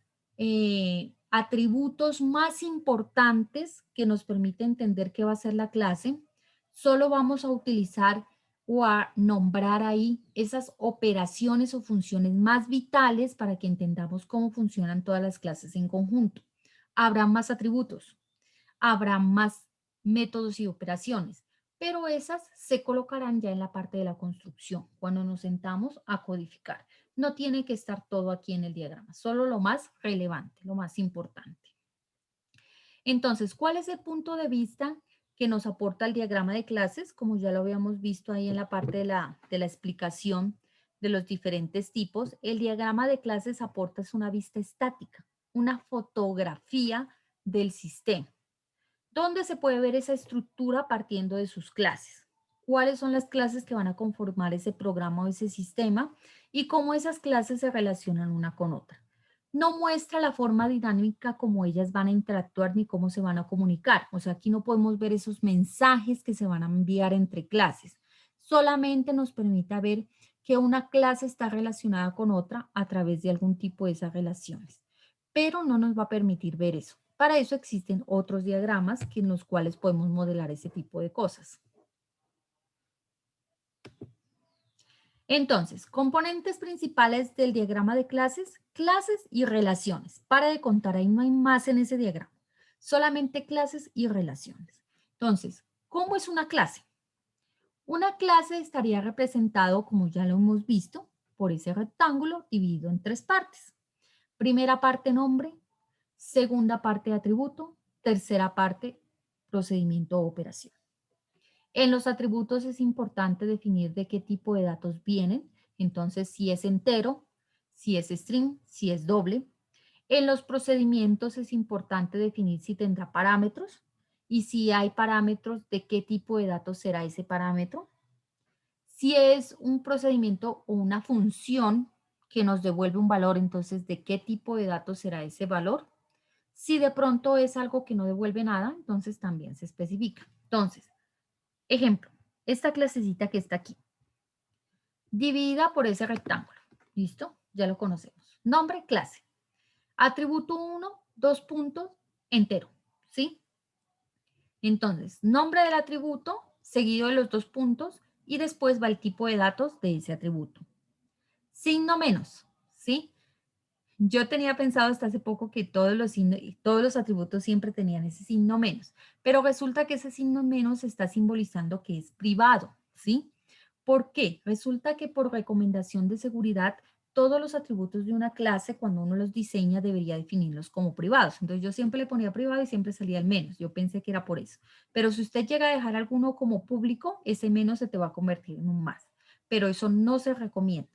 atributos más importantes que nos permiten entender qué va a ser la clase. Solo vamos a utilizar o a nombrar ahí esas operaciones o funciones más vitales para que entendamos cómo funcionan todas las clases en conjunto. Habrá más atributos, habrá más métodos y operaciones, pero esas se colocarán ya en la parte de la construcción, cuando nos sentamos a codificar. No tiene que estar todo aquí en el diagrama, solo lo más relevante, lo más importante. Entonces, ¿cuál es el punto de vista que nos aporta el diagrama de clases? Como ya lo habíamos visto ahí en la parte de la explicación de los diferentes tipos, el diagrama de clases aporta es una vista estática, una fotografía del sistema, donde se puede ver esa estructura partiendo de sus clases. ¿Cuáles son las clases que van a conformar ese programa o ese sistema? Y cómo esas clases se relacionan una con otra. No muestra la forma dinámica como ellas van a interactuar ni cómo se van a comunicar. O sea, aquí no podemos ver esos mensajes que se van a enviar entre clases. Solamente nos permite ver que una clase está relacionada con otra a través de algún tipo de esas relaciones. Pero no nos va a permitir ver eso. Para eso existen otros diagramas en los cuales podemos modelar ese tipo de cosas. Entonces, componentes principales del diagrama de clases, clases y relaciones. Para de contar, ahí no hay más en ese diagrama. Solamente clases y relaciones. Entonces, ¿cómo es una clase? Una clase estaría representado, como ya lo hemos visto, por ese rectángulo dividido en tres partes. Primera parte nombre, segunda parte atributo, tercera parte procedimiento o operación. En los atributos es importante definir de qué tipo de datos vienen, entonces si es entero, si es string, si es doble. En los procedimientos es importante definir si tendrá parámetros y si hay parámetros, de qué tipo de datos será ese parámetro. Si es un procedimiento o una función que nos devuelve un valor, entonces de qué tipo de datos será ese valor. Si de pronto es algo que no devuelve nada, entonces también se especifica. Entonces, ejemplo, esta clasecita que está aquí, dividida por ese rectángulo. ¿Listo? Ya lo conocemos. Nombre, clase. Atributo 1, 2 puntos, entero. ¿Sí? Entonces, nombre del atributo, seguido de los 2 puntos, y después va el tipo de datos de ese atributo. Signo menos. ¿Sí? Yo tenía pensado hasta hace poco que todos los atributos siempre tenían ese signo menos, pero resulta que ese signo menos está simbolizando que es privado, ¿sí? ¿Por qué? Resulta que por recomendación de seguridad, todos los atributos de una clase, cuando uno los diseña, debería definirlos como privados. Entonces yo siempre le ponía privado y siempre salía el menos. Yo pensé que era por eso. Pero si usted llega a dejar alguno como público, ese menos se te va a convertir en un más. Pero eso no se recomienda.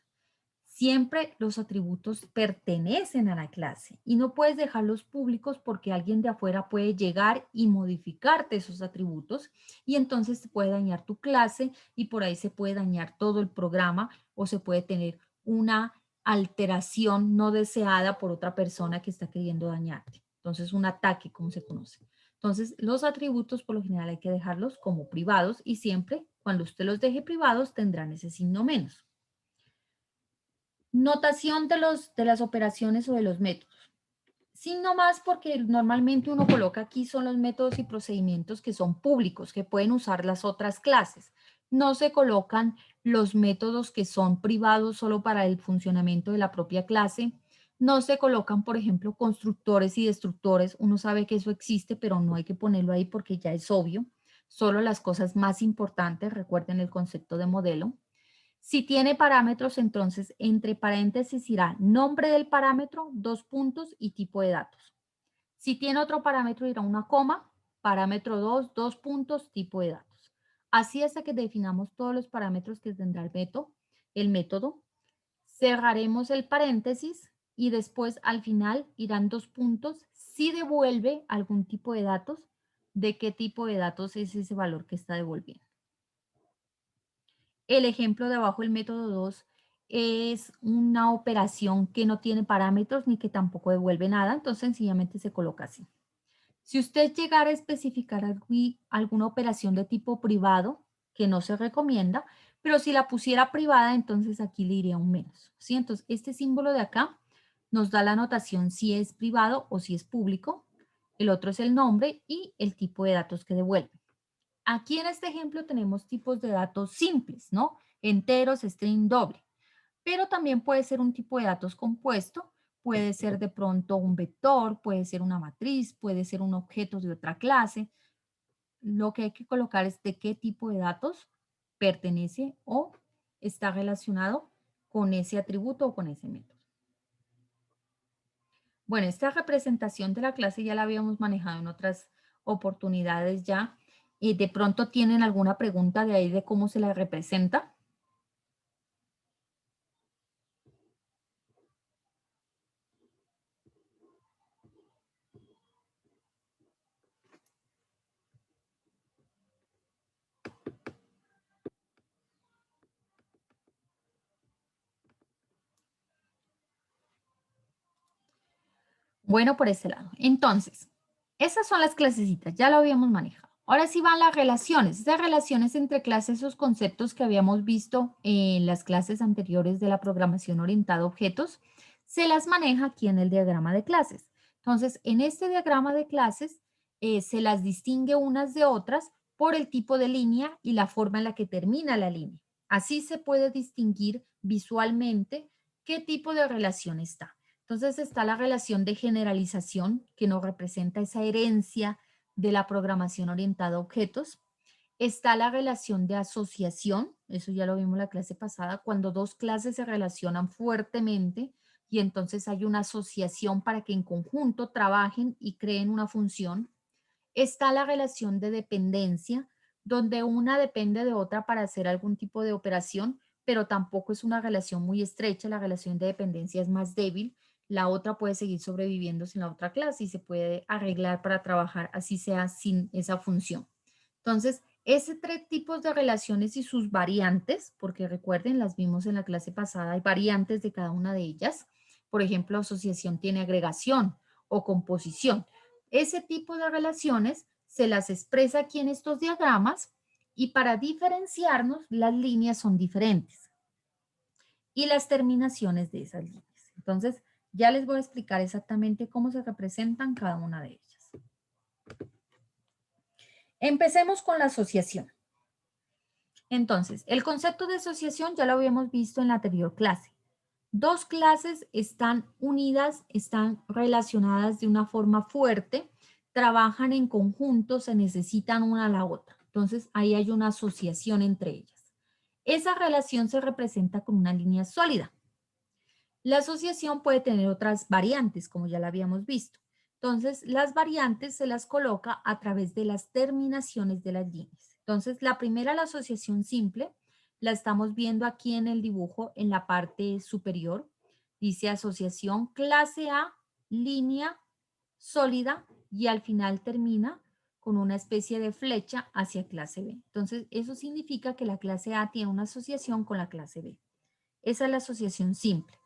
Siempre los atributos pertenecen a la clase y no puedes dejarlos públicos porque alguien de afuera puede llegar y modificarte esos atributos y entonces se puede dañar tu clase y por ahí se puede dañar todo el programa o se puede tener una alteración no deseada por otra persona que está queriendo dañarte. Entonces, un ataque, como se conoce. Entonces, los atributos por lo general hay que dejarlos como privados y siempre cuando usted los deje privados tendrán ese signo menos. Notación de las operaciones o de los métodos. Signo más porque normalmente uno coloca aquí son los métodos y procedimientos que son públicos, que pueden usar las otras clases. No se colocan los métodos que son privados solo para el funcionamiento de la propia clase. No se colocan, por ejemplo, constructores y destructores. Uno sabe que eso existe, pero no hay que ponerlo ahí porque ya es obvio. Solo las cosas más importantes, recuerden el concepto de modelo. Si tiene parámetros, entonces entre paréntesis irá nombre del parámetro, dos puntos y tipo de datos. Si tiene otro parámetro, irá una coma, parámetro 2, dos puntos, tipo de datos. Así hasta que definamos todos los parámetros que tendrá el método. Cerraremos el paréntesis y después al final irán dos puntos si devuelve algún tipo de datos, de qué tipo de datos es ese valor que está devolviendo. El ejemplo de abajo, el método 2, es una operación que no tiene parámetros ni que tampoco devuelve nada, entonces sencillamente se coloca así. Si usted llegara a especificar alguna operación de tipo privado, que no se recomienda, pero si la pusiera privada, entonces aquí le iría un menos. ¿Sí? Entonces, este símbolo de acá nos da la notación si es privado o si es público. El otro es el nombre y el tipo de datos que devuelve. Aquí en este ejemplo tenemos tipos de datos simples, ¿no? Enteros, string, doble. Pero también puede ser un tipo de datos compuesto, puede ser de pronto un vector, puede ser una matriz, puede ser un objeto de otra clase. Lo que hay que colocar es de qué tipo de datos pertenece o está relacionado con ese atributo o con ese método. Bueno, esta representación de la clase ya la habíamos manejado en otras oportunidades ya. ¿De pronto tienen alguna pregunta de ahí de cómo se la representa? Bueno, por ese lado. Entonces, esas son las clasecitas, ya lo habíamos manejado. Ahora sí van las relaciones. Estas relaciones entre clases, esos conceptos que habíamos visto en las clases anteriores de la programación orientada a objetos, se las maneja aquí en el diagrama de clases. Entonces, en este diagrama de clases se las distingue unas de otras por el tipo de línea y la forma en la que termina la línea. Así se puede distinguir visualmente qué tipo de relación está. Entonces está la relación de generalización que nos representa esa herencia de la programación orientada a objetos. Está la relación de asociación, eso ya lo vimos en la clase pasada, cuando dos clases se relacionan fuertemente y entonces hay una asociación para que en conjunto trabajen y creen una función. Está la relación de dependencia, donde una depende de otra para hacer algún tipo de operación, pero tampoco es una relación muy estrecha, la relación de dependencia es más débil, la otra puede seguir sobreviviendo sin la otra clase y se puede arreglar para trabajar así sea sin esa función. Entonces, ese tres tipos de relaciones y sus variantes, porque recuerden, las vimos en la clase pasada, hay variantes de cada una de ellas. Por ejemplo, asociación tiene agregación o composición. Ese tipo de relaciones se las expresa aquí en estos diagramas y para diferenciarnos, las líneas son diferentes y las terminaciones de esas líneas. Entonces, ya les voy a explicar exactamente cómo se representan cada una de ellas. Empecemos con la asociación. Entonces, el concepto de asociación ya lo habíamos visto en la anterior clase. Dos clases están unidas, están relacionadas de una forma fuerte, trabajan en conjunto, se necesitan una a la otra. Entonces, ahí hay una asociación entre ellas. Esa relación se representa con una línea sólida. La asociación puede tener otras variantes, como ya la habíamos visto. Entonces, las variantes se las coloca a través de las terminaciones de las líneas. Entonces, la primera, la asociación simple, La estamos viendo aquí en el dibujo en la parte superior. Dice asociación clase A, línea sólida y al final termina con una especie de flecha hacia clase B. Entonces, eso significa que la clase A tiene una asociación con la clase B. Esa es la asociación simple.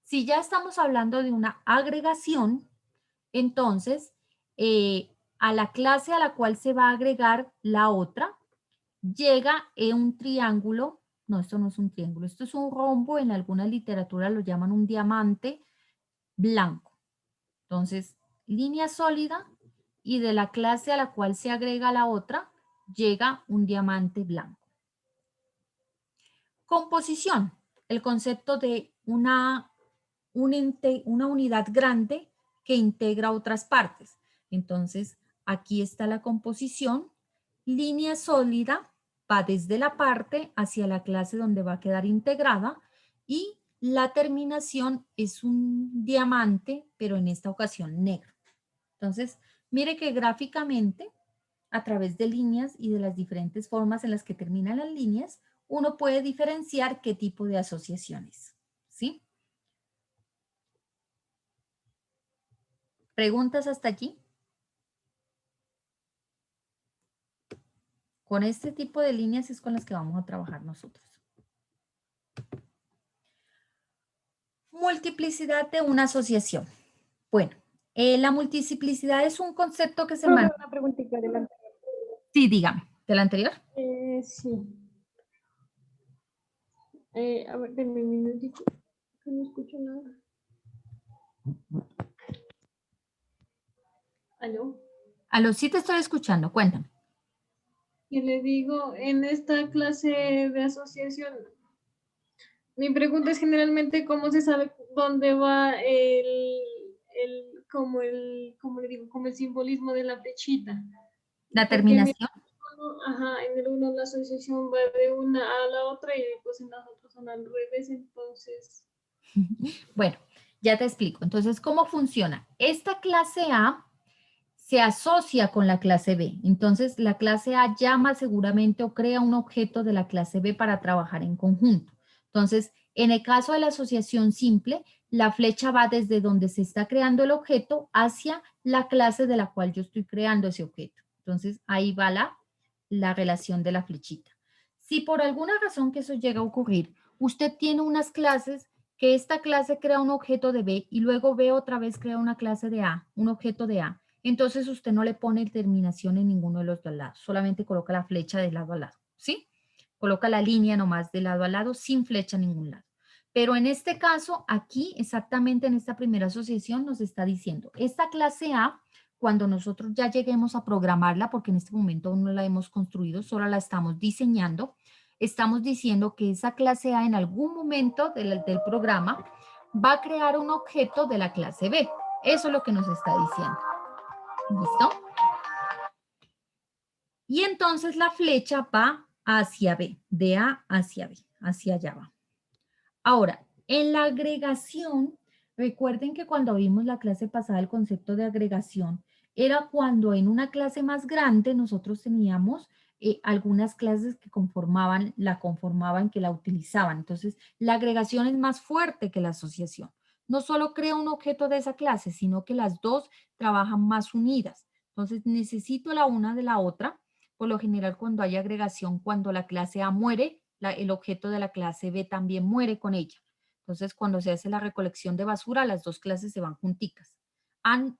Si ya estamos hablando de una agregación, entonces a la clase a la cual se va a agregar la otra, llega en un triángulo, no, esto no es un triángulo, esto es un rombo, en alguna literatura lo llaman un diamante blanco. Entonces, línea sólida y de la clase a la cual se agrega la otra, llega un diamante blanco. Composición, el concepto de una unidad grande que integra otras partes. Entonces, aquí está la composición. Línea sólida va desde la parte hacia la clase donde va a quedar integrada y la terminación es un diamante, pero en esta ocasión negro. Entonces, mire que gráficamente, a través de líneas y de las diferentes formas en las que terminan las líneas, uno puede diferenciar qué tipo de asociaciones, ¿sí? ¿Preguntas hasta aquí? Con este tipo de líneas es con las que vamos a trabajar nosotros. Multiplicidad de una asociación. Bueno, la multiplicidad es un concepto que se Profe, maneja. una preguntita adelante. Sí, dígame, ¿del anterior? Sí. A ver, denme un minutito, que no escucho nada. ¿Aló? Aló, sí te estoy escuchando, cuéntame. Y le digo, en esta clase de asociación, mi pregunta es generalmente cómo se sabe dónde va como le digo, como el simbolismo de la flechita. La Porque en el terminación. uno, ajá, en el uno la asociación va de una a la otra y pues en las otras son al revés, entonces. Bueno, ya te explico. Entonces, ¿cómo funciona? Esta clase A se asocia con la clase B. Entonces, la clase A llama seguramente o crea un objeto de la clase B para trabajar en conjunto. Entonces, en el caso de la asociación simple, la flecha va desde donde se está creando el objeto hacia la clase de la cual yo estoy creando ese objeto. Entonces, ahí va la relación de la flechita. Si por alguna razón que eso llega a ocurrir, usted tiene unas clases que esta clase crea un objeto de B y luego B otra vez crea una clase de A, un objeto de A. Entonces usted no le pone terminación en ninguno de los dos lados, solamente coloca la flecha de lado a lado, ¿sí? Coloca la línea nomás de lado a lado sin flecha en ningún lado. Pero en este caso, aquí exactamente en esta primera asociación nos está diciendo, esta clase A, cuando nosotros ya lleguemos a programarla, porque en este momento aún no la hemos construido, solo la estamos diseñando, estamos diciendo que esa clase A en algún momento del programa va a crear un objeto de la clase B. Eso es lo que nos está diciendo. ¿Listo? Y entonces la flecha va hacia B, de A hacia B, hacia allá va. Ahora, en la agregación, recuerden que cuando vimos la clase pasada el concepto de agregación, era cuando en una clase más grande nosotros teníamos algunas clases que conformaban, que la utilizaban. Entonces, la agregación es más fuerte que la asociación. No solo crea un objeto de esa clase, sino que las dos trabajan más unidas. Entonces, necesito la una de la otra. Por lo general, cuando hay agregación, cuando la clase A muere, el objeto de la clase B también muere con ella. Entonces, cuando se hace la recolección de basura, las dos clases se van junticas.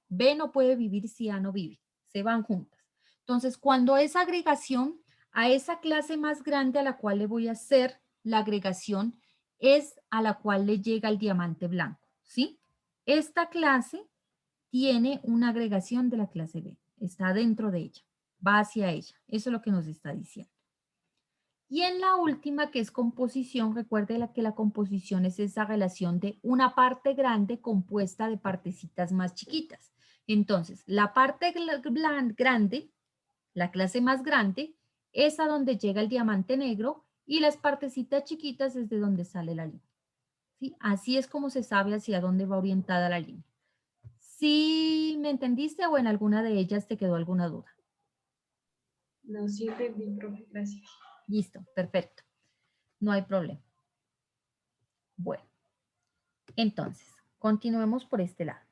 B no puede vivir si A no vive, se van juntas. Entonces, cuando esa agregación a esa clase más grande a la cual le voy a hacer la agregación es a la cual le llega el diamante blanco, ¿sí? Esta clase tiene una agregación de la clase B, está dentro de ella, va hacia ella. Eso es lo que nos está diciendo. Y en la última, que es composición, recuerde que la composición es esa relación de una parte grande compuesta de partecitas más chiquitas. Entonces, la parte grande, la clase más grande, es a donde llega el diamante negro y las partecitas chiquitas es de donde sale la línea. ¿Sí? Así es como se sabe hacia dónde va orientada la línea. ¿Sí me entendiste o en alguna de ellas te quedó alguna duda? No, sí entendí, profe, gracias. Listo, perfecto. No hay problema. Bueno, entonces, continuemos por este lado.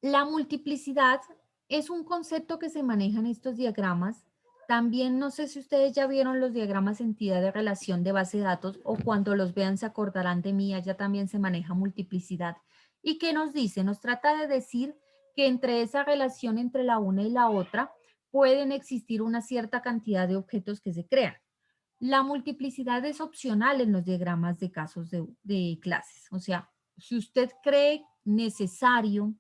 La multiplicidad es un concepto que se maneja en estos diagramas. También no sé si ustedes ya vieron los diagramas entidad de relación de base de datos o cuando los vean se acordarán de mí, allá también se maneja multiplicidad. ¿Y qué nos dice? Nos trata de decir que entre esa relación entre la una y la otra pueden existir una cierta cantidad de objetos que se crean. La multiplicidad es opcional en los diagramas de casos de clases. O sea, si usted cree necesario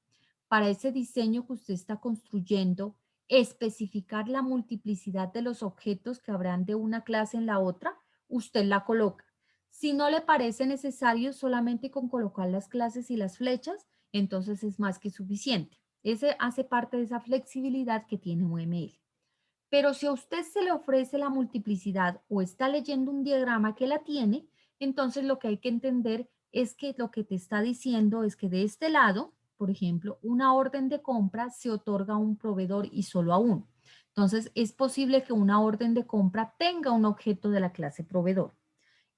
para ese diseño que usted está construyendo especificar la multiplicidad de los objetos que habrán de una clase en la otra, usted la coloca. Si no le parece necesario solamente con colocar las clases y las flechas, entonces es más que suficiente. Ese hace parte de esa flexibilidad que tiene UML. Pero si a usted se le ofrece la multiplicidad o está leyendo un diagrama que la tiene, entonces lo que hay que entender es que lo que te está diciendo es que de este lado, por ejemplo, una orden de compra se otorga a un proveedor y solo a uno. Entonces, es posible que una orden de compra tenga un objeto de la clase proveedor.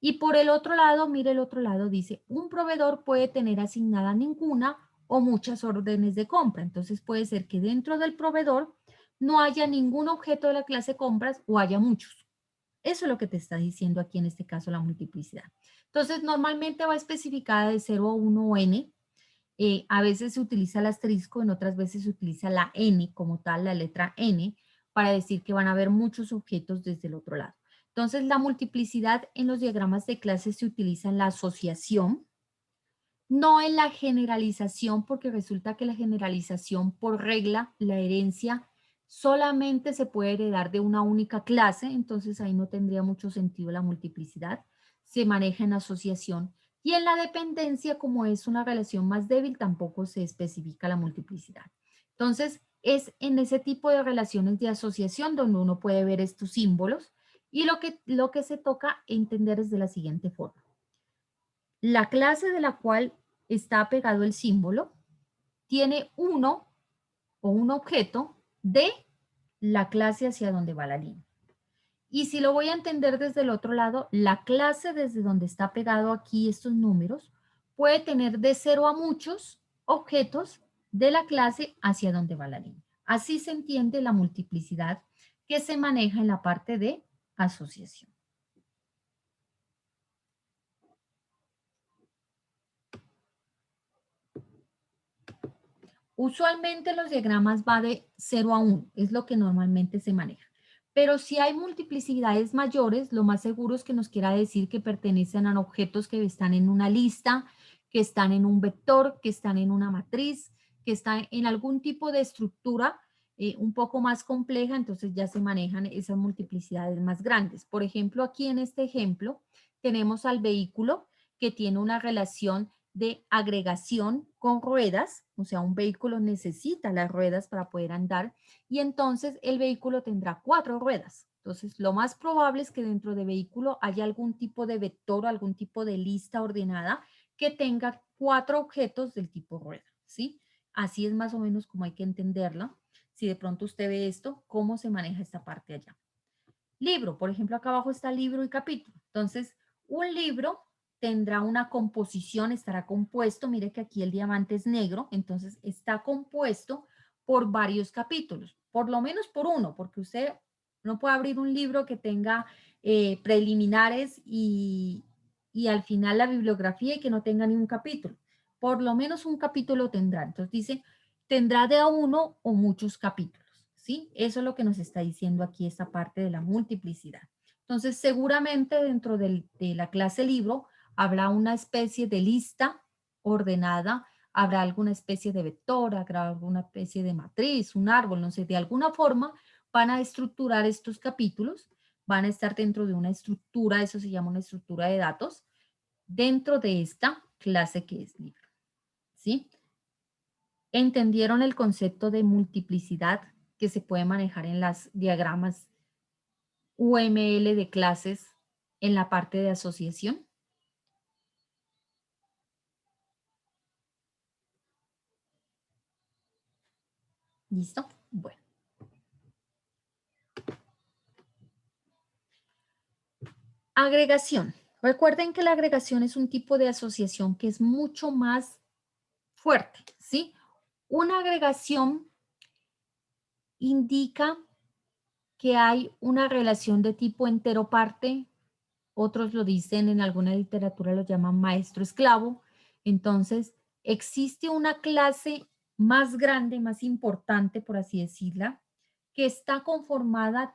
Y por el otro lado, mire el otro lado, dice, un proveedor puede tener asignada ninguna o muchas órdenes de compra. Entonces puede ser que dentro del proveedor no haya ningún objeto de la clase compras o haya muchos. Eso es lo que te está diciendo aquí en este caso la multiplicidad. Entonces normalmente va especificada de 0 a 1 o n. A veces se utiliza el asterisco, en otras veces se utiliza la n como tal, la letra n, para decir que van a haber muchos objetos desde el otro lado. Entonces, la multiplicidad en los diagramas de clases se utiliza en la asociación, no en la generalización, porque resulta que la generalización por regla, la herencia, solamente se puede heredar de una única clase, entonces ahí no tendría mucho sentido la multiplicidad. Se maneja en asociación. Y en la dependencia, como es una relación más débil, tampoco se especifica la multiplicidad. Entonces, es en ese tipo de relaciones de asociación donde uno puede ver estos símbolos y lo que se toca entender es de la siguiente forma. La clase de la cual está pegado el símbolo tiene uno o un objeto de la clase hacia donde va la línea. Y si lo voy a entender desde el otro lado, la clase desde donde está pegado aquí estos números puede tener de 0 a muchos objetos de la clase hacia donde va la línea. Así se entiende la multiplicidad que se maneja en la parte de asociación. Usualmente los diagramas va de 0 a 1, es lo que normalmente se maneja. Pero si hay multiplicidades mayores, lo más seguro es que nos quiera decir que pertenecen a objetos que están en una lista, que están en un vector, que están en una matriz, que están en algún tipo de estructura un poco más compleja, entonces ya se manejan esas multiplicidades más grandes. Por ejemplo, aquí en este ejemplo tenemos al vehículo que tiene una relación de agregación con ruedas, o sea, un vehículo necesita las ruedas para poder andar y entonces el vehículo tendrá 4 ruedas. Entonces, lo más probable es que dentro de vehículo haya algún tipo de vector, algún tipo de lista ordenada que tenga 4 objetos del tipo rueda, ¿sí? Así es más o menos como hay que entenderlo. Si de pronto usted ve esto, cómo se maneja esta parte allá. Libro, por ejemplo, acá abajo está libro y capítulo. Entonces, un libro tendrá una composición, estará compuesto, mire que aquí el diamante es negro, entonces está compuesto por varios capítulos, por lo menos por uno, porque usted no puede abrir un libro que tenga preliminares y al final la bibliografía y que no tenga ni un capítulo. Por lo menos un capítulo tendrá. Entonces dice, tendrá de a uno o muchos capítulos. ¿Sí? Eso es lo que nos está diciendo aquí esta parte de la multiplicidad. Entonces, seguramente dentro de la clase libro habrá una especie de lista ordenada, habrá alguna especie de vector, habrá alguna especie de matriz, un árbol, no sé, de alguna forma van a estructurar estos capítulos, van a estar dentro de una estructura, eso se llama una estructura de datos, dentro de esta clase que es libro. ¿Sí? ¿Entendieron el concepto de multiplicidad que se puede manejar en las diagramas UML de clases en la parte de asociación? ¿Listo? Bueno. Agregación. Recuerden que la agregación es un tipo de asociación que es mucho más fuerte, ¿sí? Una agregación indica que hay una relación de tipo entero-parte, otros lo dicen, en alguna literatura lo llaman maestro-esclavo. Entonces, existe una clase más grande, más importante, por así decirla, que está conformada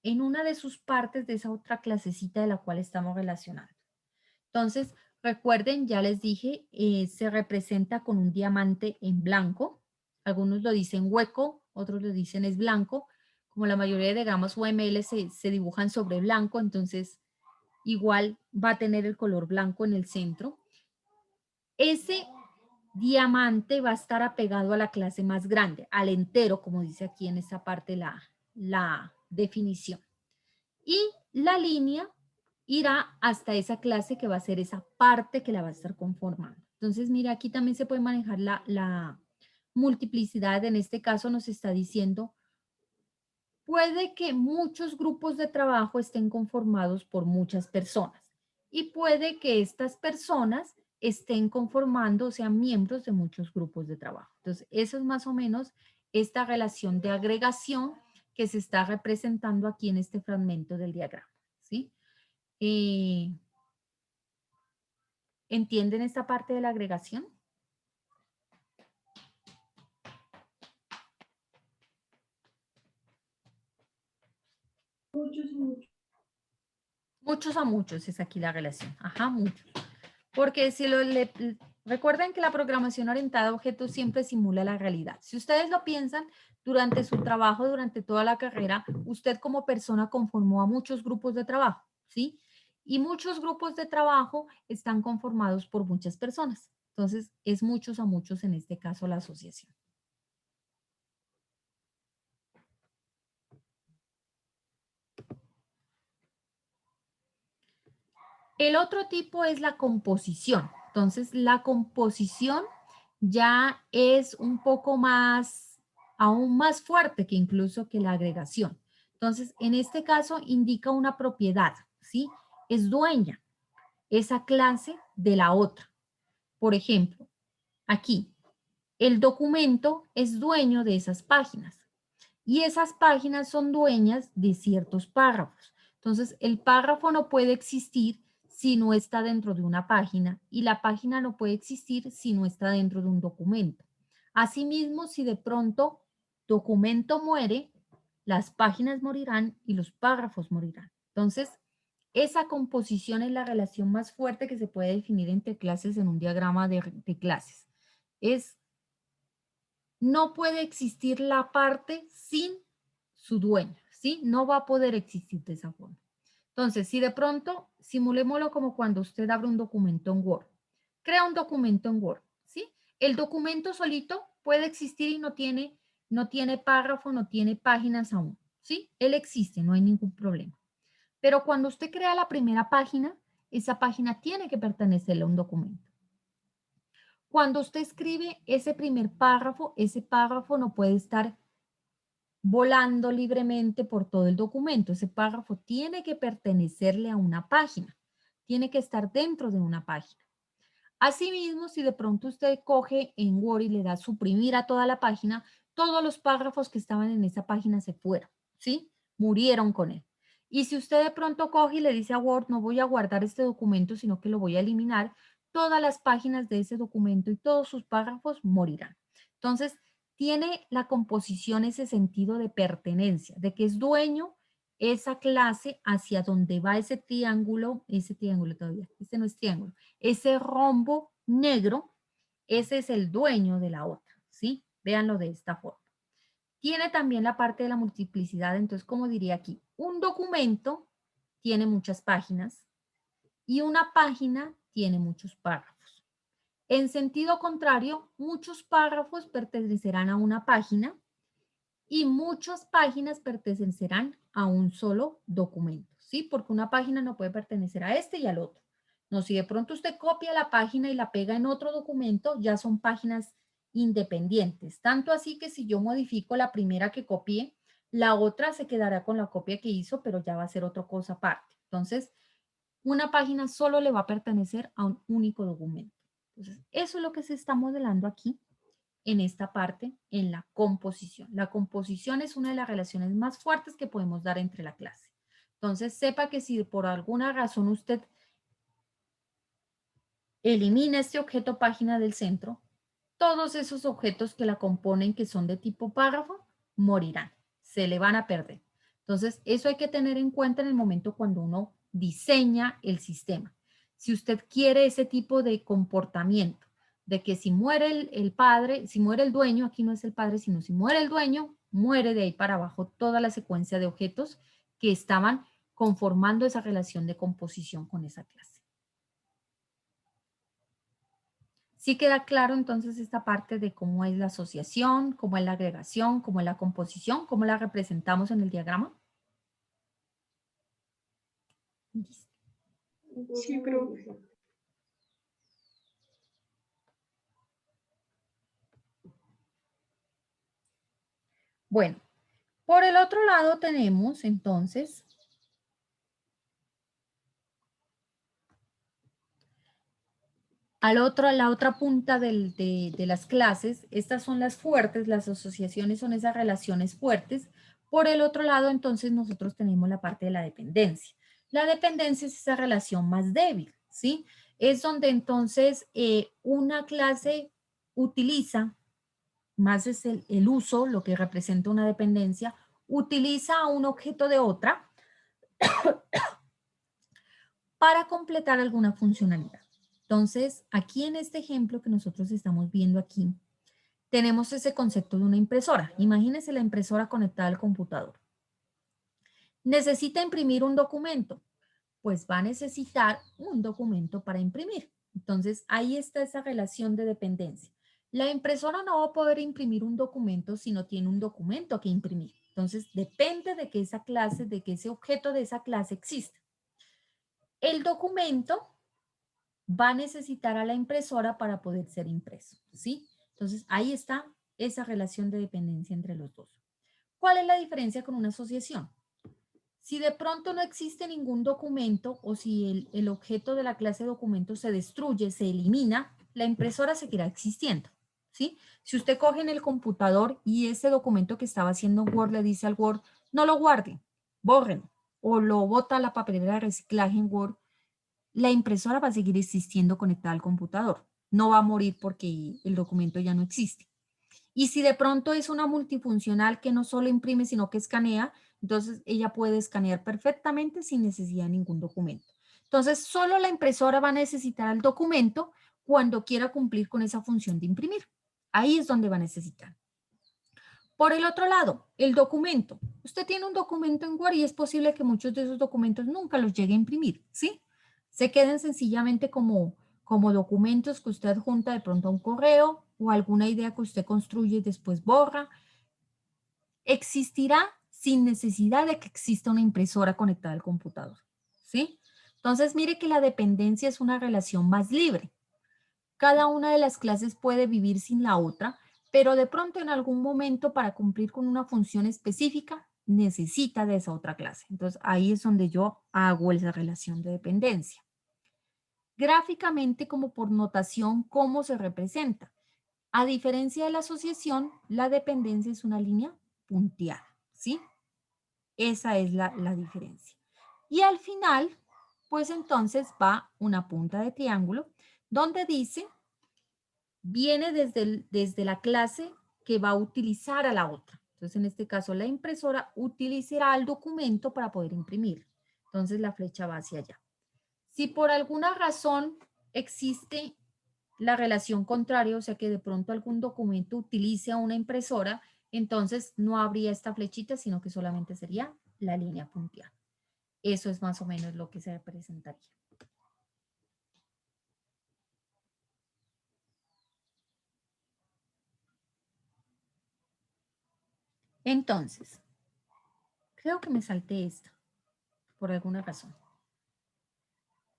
en una de sus partes de esa otra clasecita de la cual estamos relacionando. Entonces, recuerden, ya les dije, se representa con un diamante en blanco. Algunos lo dicen hueco, otros lo dicen es blanco. Como la mayoría de diagramas UML se dibujan sobre blanco, entonces igual va a tener el color blanco en el centro. Ese diamante va a estar apegado a la clase más grande, al entero, como dice aquí en esta parte la definición. Y la línea irá hasta esa clase que va a ser esa parte que la va a estar conformando. Entonces, mira, aquí también se puede manejar la multiplicidad. En este caso nos está diciendo, puede que muchos grupos de trabajo estén conformados por muchas personas y puede que estas personas estén conformando, o sean miembros de muchos grupos de trabajo. Entonces, eso es más o menos esta relación de agregación que se está representando aquí en este fragmento del diagrama, ¿sí? ¿Entienden esta parte de la agregación? Muchos, muchos. Muchos a muchos es aquí la relación. Ajá, muchos. Porque si recuerden que la programación orientada a objetos siempre simula la realidad. Si ustedes lo piensan, durante su trabajo, durante toda la carrera, usted como persona conformó a muchos grupos de trabajo, ¿sí? Y muchos grupos de trabajo están conformados por muchas personas. Entonces, es muchos a muchos en este caso la asociación. El otro tipo es la composición. Entonces, la composición ya es un poco más, aún más fuerte que incluso que la agregación. Entonces, en este caso indica una propiedad, ¿sí? Es dueña esa clase de la otra. Por ejemplo, aquí, el documento es dueño de esas páginas y esas páginas son dueñas de ciertos párrafos. Entonces, el párrafo no puede existir si no está dentro de una página y la página no puede existir si no está dentro de un documento. Asimismo, si de pronto documento muere, las páginas morirán y los párrafos morirán. Entonces, esa composición es la relación más fuerte que se puede definir entre clases en un diagrama de clases. Es no puede existir la parte sin su dueño, ¿sí? No va a poder existir de esa forma. Entonces, si de pronto, simulémoslo como cuando usted abre un documento en Word. Crea un documento en Word, ¿sí? El documento solito puede existir y no tiene párrafo, no tiene páginas aún, ¿sí? Él existe, no hay ningún problema. Pero cuando usted crea la primera página, esa página tiene que pertenecerle a un documento. Cuando usted escribe ese párrafo no puede estar volando libremente por todo el documento. Ese párrafo tiene que pertenecerle a una página, tiene que estar dentro de una página. Asimismo, si de pronto usted coge en Word y le da suprimir a toda la página, todos los párrafos que estaban en esa página se fueron, ¿sí? Murieron con él. Y si usted de pronto coge y le dice a Word, no voy a guardar este documento, sino que lo voy a eliminar, todas las páginas de ese documento y todos sus párrafos morirán. Entonces, tiene la composición ese sentido de pertenencia, de que es dueño esa clase hacia donde va ese triángulo todavía, este no es triángulo, ese rombo negro, ese es el dueño de la otra, ¿sí? Véanlo de esta forma. Tiene también la parte de la multiplicidad, entonces, como diría aquí, un documento tiene muchas páginas y una página tiene muchos párrafos. En sentido contrario, muchos párrafos pertenecerán a una página y muchas páginas pertenecerán a un solo documento, ¿sí? Porque una página no puede pertenecer a este y al otro. No, si de pronto usted copia la página y la pega en otro documento, ya son páginas independientes. Tanto así que si yo modifico la primera que copié, la otra se quedará con la copia que hizo, pero ya va a ser otra cosa aparte. Entonces, una página solo le va a pertenecer a un único documento. Entonces, eso es lo que se está modelando aquí en esta parte, en la composición. La composición es una de las relaciones más fuertes que podemos dar entre la clase. Entonces, sepa que si por alguna razón usted elimina este objeto página del centro, todos esos objetos que la componen, que son de tipo párrafo, morirán, se le van a perder. Entonces, eso hay que tener en cuenta en el momento cuando uno diseña el sistema. Si usted quiere ese tipo de comportamiento, de que si muere el padre, si muere el dueño, aquí no es el padre, sino si muere el dueño, muere de ahí para abajo toda la secuencia de objetos que estaban conformando esa relación de composición con esa clase. Sí queda claro entonces esta parte de cómo es la asociación, cómo es la agregación, cómo es la composición, cómo la representamos en el diagrama. Listo. Sí, profe. Bueno, por el otro lado tenemos entonces la otra punta de las clases. Estas son las fuertes, las asociaciones son esas relaciones fuertes. Por el otro lado, entonces, nosotros tenemos la parte de la dependencia. La dependencia es esa relación más débil, ¿sí? Es donde entonces una clase utiliza, más es el uso, lo que representa una dependencia, utiliza a un objeto de otra para completar alguna funcionalidad. Entonces, aquí en este ejemplo que nosotros estamos viendo aquí, tenemos ese concepto de una impresora. Imagínense la impresora conectada al computador. Necesita imprimir un documento, pues va a necesitar un documento para imprimir. Entonces, ahí está esa relación de dependencia. La impresora no va a poder imprimir un documento si no tiene un documento que imprimir. Entonces, depende de que esa clase, de que ese objeto de esa clase exista. El documento va a necesitar a la impresora para poder ser impreso, ¿sí? Entonces, ahí está esa relación de dependencia entre los dos. ¿Cuál es la diferencia con una asociación? Si de pronto no existe ningún documento o si el objeto de la clase de documento se destruye, se elimina, la impresora seguirá existiendo, ¿sí? Si usted coge en el computador y ese documento que estaba haciendo en Word le dice al Word, no lo guarde, bórrenlo, o lo bota a la papelera de reciclaje en Word, la impresora va a seguir existiendo conectada al computador. No va a morir porque el documento ya no existe. Y si de pronto es una multifuncional que no solo imprime, sino que escanea, entonces ella puede escanear perfectamente sin necesidad de ningún documento. Entonces, solo la impresora va a necesitar el documento cuando quiera cumplir con esa función de imprimir. Ahí es donde va a necesitar. Por el otro lado, el documento. Usted tiene un documento en Word y es posible que muchos de esos documentos nunca los llegue a imprimir, ¿sí? Se queden sencillamente como documentos que usted adjunta de pronto a un correo o alguna idea que usted construye y después borra. Existirá sin necesidad de que exista una impresora conectada al computador, ¿sí? Entonces, mire que la dependencia es una relación más libre. Cada una de las clases puede vivir sin la otra, pero de pronto en algún momento para cumplir con una función específica necesita de esa otra clase. Entonces ahí es donde yo hago esa relación de dependencia. Gráficamente, como por notación, ¿cómo se representa? A diferencia de la asociación, la dependencia es una línea punteada, ¿sí? Esa es la diferencia. Y al final, pues entonces va una punta de triángulo donde dice viene desde la clase que va a utilizar a la otra. Entonces, en este caso, la impresora utilizará el documento para poder imprimir. Entonces, la flecha va hacia allá. Si por alguna razón existe la relación contraria, o sea que de pronto algún documento utilice a una impresora, entonces no habría esta flechita, sino que solamente sería la línea punteada. Eso es más o menos lo que se representaría. Entonces, creo que me salté esto por alguna razón.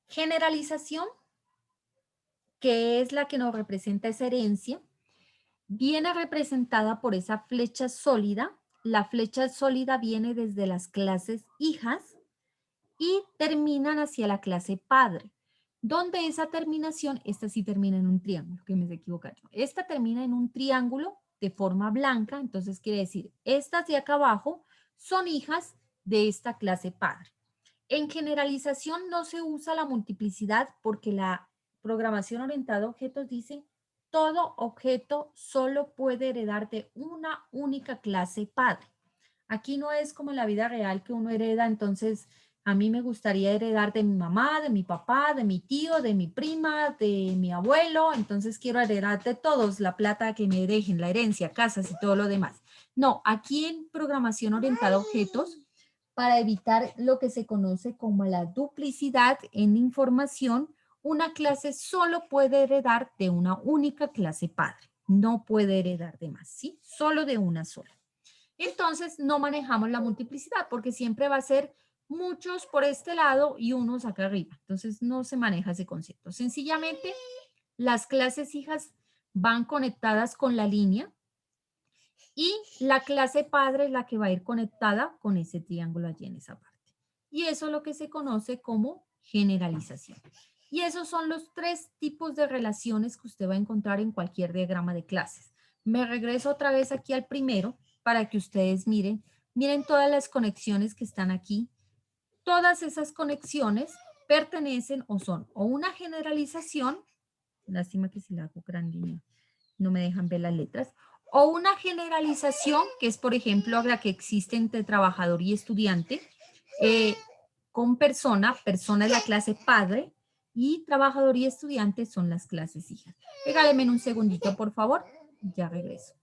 Generalización, que es la que nos representa esa herencia, viene representada por esa flecha sólida. La flecha sólida viene desde las clases hijas y terminan hacia la clase padre, donde esa terminación, esta sí termina en un triángulo, que me he equivocado. Esta termina en un triángulo de forma blanca, entonces quiere decir, estas de acá abajo son hijas de esta clase padre. En generalización no se usa la multiplicidad porque la programación orientada a objetos dice todo objeto solo puede heredar de una única clase padre. Aquí no es como en la vida real que uno hereda, entonces a mí me gustaría heredar de mi mamá, de mi papá, de mi tío, de mi prima, de mi abuelo, entonces quiero heredar de todos la plata que me dejen, la herencia, casas y todo lo demás. No, aquí en programación orientada a objetos, para evitar lo que se conoce como la duplicidad en información, una clase solo puede heredar de una única clase padre, no puede heredar de más, ¿sí? Solo de una sola. Entonces no manejamos la multiplicidad porque siempre va a ser muchos por este lado y unos acá arriba. Entonces no se maneja ese concepto. Sencillamente las clases hijas van conectadas con la línea y la clase padre es la que va a ir conectada con ese triángulo allí en esa parte. Y eso es lo que se conoce como generalización. Y esos son los tres tipos de relaciones que usted va a encontrar en cualquier diagrama de clases. Me regreso otra vez aquí al primero para que ustedes miren. Miren todas las conexiones que están aquí. Todas esas conexiones pertenecen o son o una generalización, lástima que si la hago grande no me dejan ver las letras, o una generalización, que es por ejemplo la que existe entre trabajador y estudiante, eh, con persona, persona es la clase padre, y trabajador y estudiante son las clases hijas. Regálenme un segundito, por favor, ya regreso.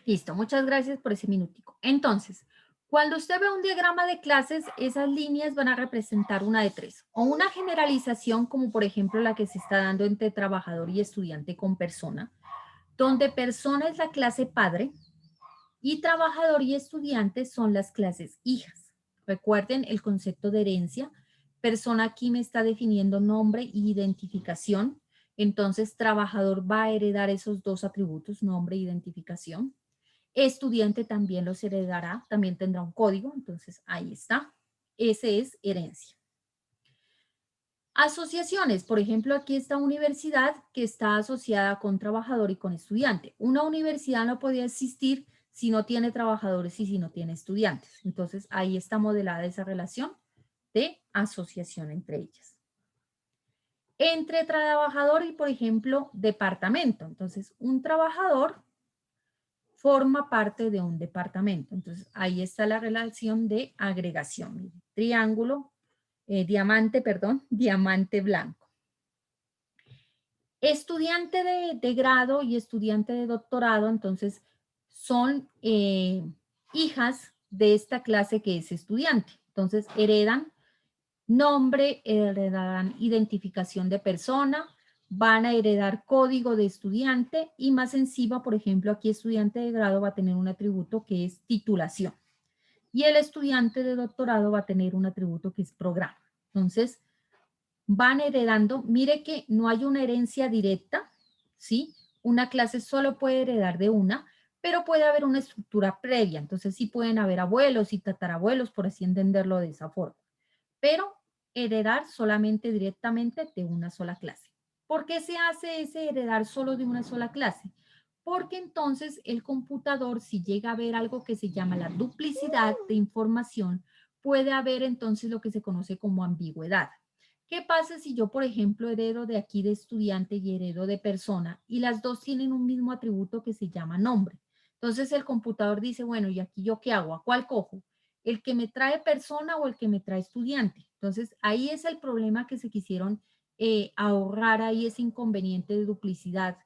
Listo, muchas gracias por ese minutico. Entonces, cuando usted ve un diagrama de clases, esas líneas van a representar una de tres. O una generalización, como por ejemplo la que se está dando entre trabajador y estudiante con persona, donde persona es la clase padre y trabajador y estudiante son las clases hijas. Recuerden el concepto de herencia. Persona aquí me está definiendo nombre e identificación. Entonces, trabajador va a heredar esos dos atributos, nombre e identificación. Estudiante también los heredará, también tendrá un código, entonces ahí está. Ese es herencia. Asociaciones, por ejemplo, aquí está universidad que está asociada con trabajador y con estudiante. Una universidad no podía existir si no tiene trabajadores y si no tiene estudiantes. Entonces ahí está modelada esa relación de asociación entre ellas. Entre trabajador y, por ejemplo, departamento. Entonces, un trabajador forma parte de un departamento. Entonces, ahí está la relación de agregación. Miren, triángulo, diamante, perdón, diamante blanco. Estudiante de grado y estudiante de doctorado, entonces, son hijas de esta clase que es estudiante. Entonces, heredan Nombre, heredarán identificación de persona, van a heredar código de estudiante y más encima, por ejemplo, aquí estudiante de grado va a tener un atributo que es titulación y el estudiante de doctorado va a tener un atributo que es programa. Entonces, van heredando, mire que no hay una herencia directa, ¿sí? Una clase solo puede heredar de una, pero puede haber una estructura previa, entonces sí pueden haber abuelos y tatarabuelos, por así entenderlo de esa forma, pero heredar solamente directamente de una sola clase. ¿Por qué se hace ese heredar solo de una sola clase? Porque entonces el computador, si llega a ver algo que se llama la duplicidad de información, puede haber entonces lo que se conoce como ambigüedad. ¿Qué pasa si yo, por ejemplo, heredo de aquí de estudiante y heredo de persona y las dos tienen un mismo atributo que se llama nombre? Entonces el computador dice, bueno, ¿y aquí yo qué hago? ¿A cuál cojo? ¿El que me trae persona o el que me trae estudiante? Entonces ahí es el problema que se quisieron ahorrar ahí ese inconveniente de duplicidad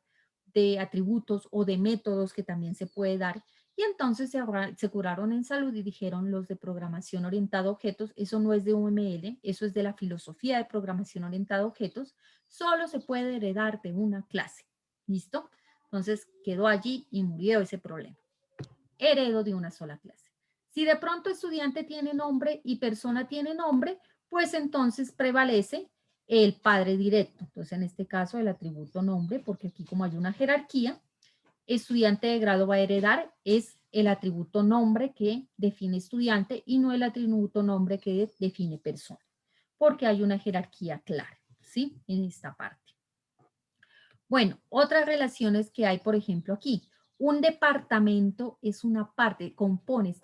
de atributos o de métodos que también se puede dar. Y entonces se curaron en salud y dijeron los de programación orientada a objetos, eso no es de UML, eso es de la filosofía de programación orientada a objetos, solo se puede heredar de una clase. ¿Listo? Entonces quedó allí y murió ese problema. Heredo de una sola clase. Si de pronto estudiante tiene nombre y persona tiene nombre, pues entonces prevalece el padre directo. Entonces en este caso el atributo nombre, porque aquí como hay una jerarquía, estudiante de grado va a heredar es el atributo nombre que define estudiante y no el atributo nombre que define persona, porque hay una jerarquía clara, ¿sí? En esta parte. Bueno, otras relaciones que hay, por ejemplo, aquí. Un departamento es una parte, compone,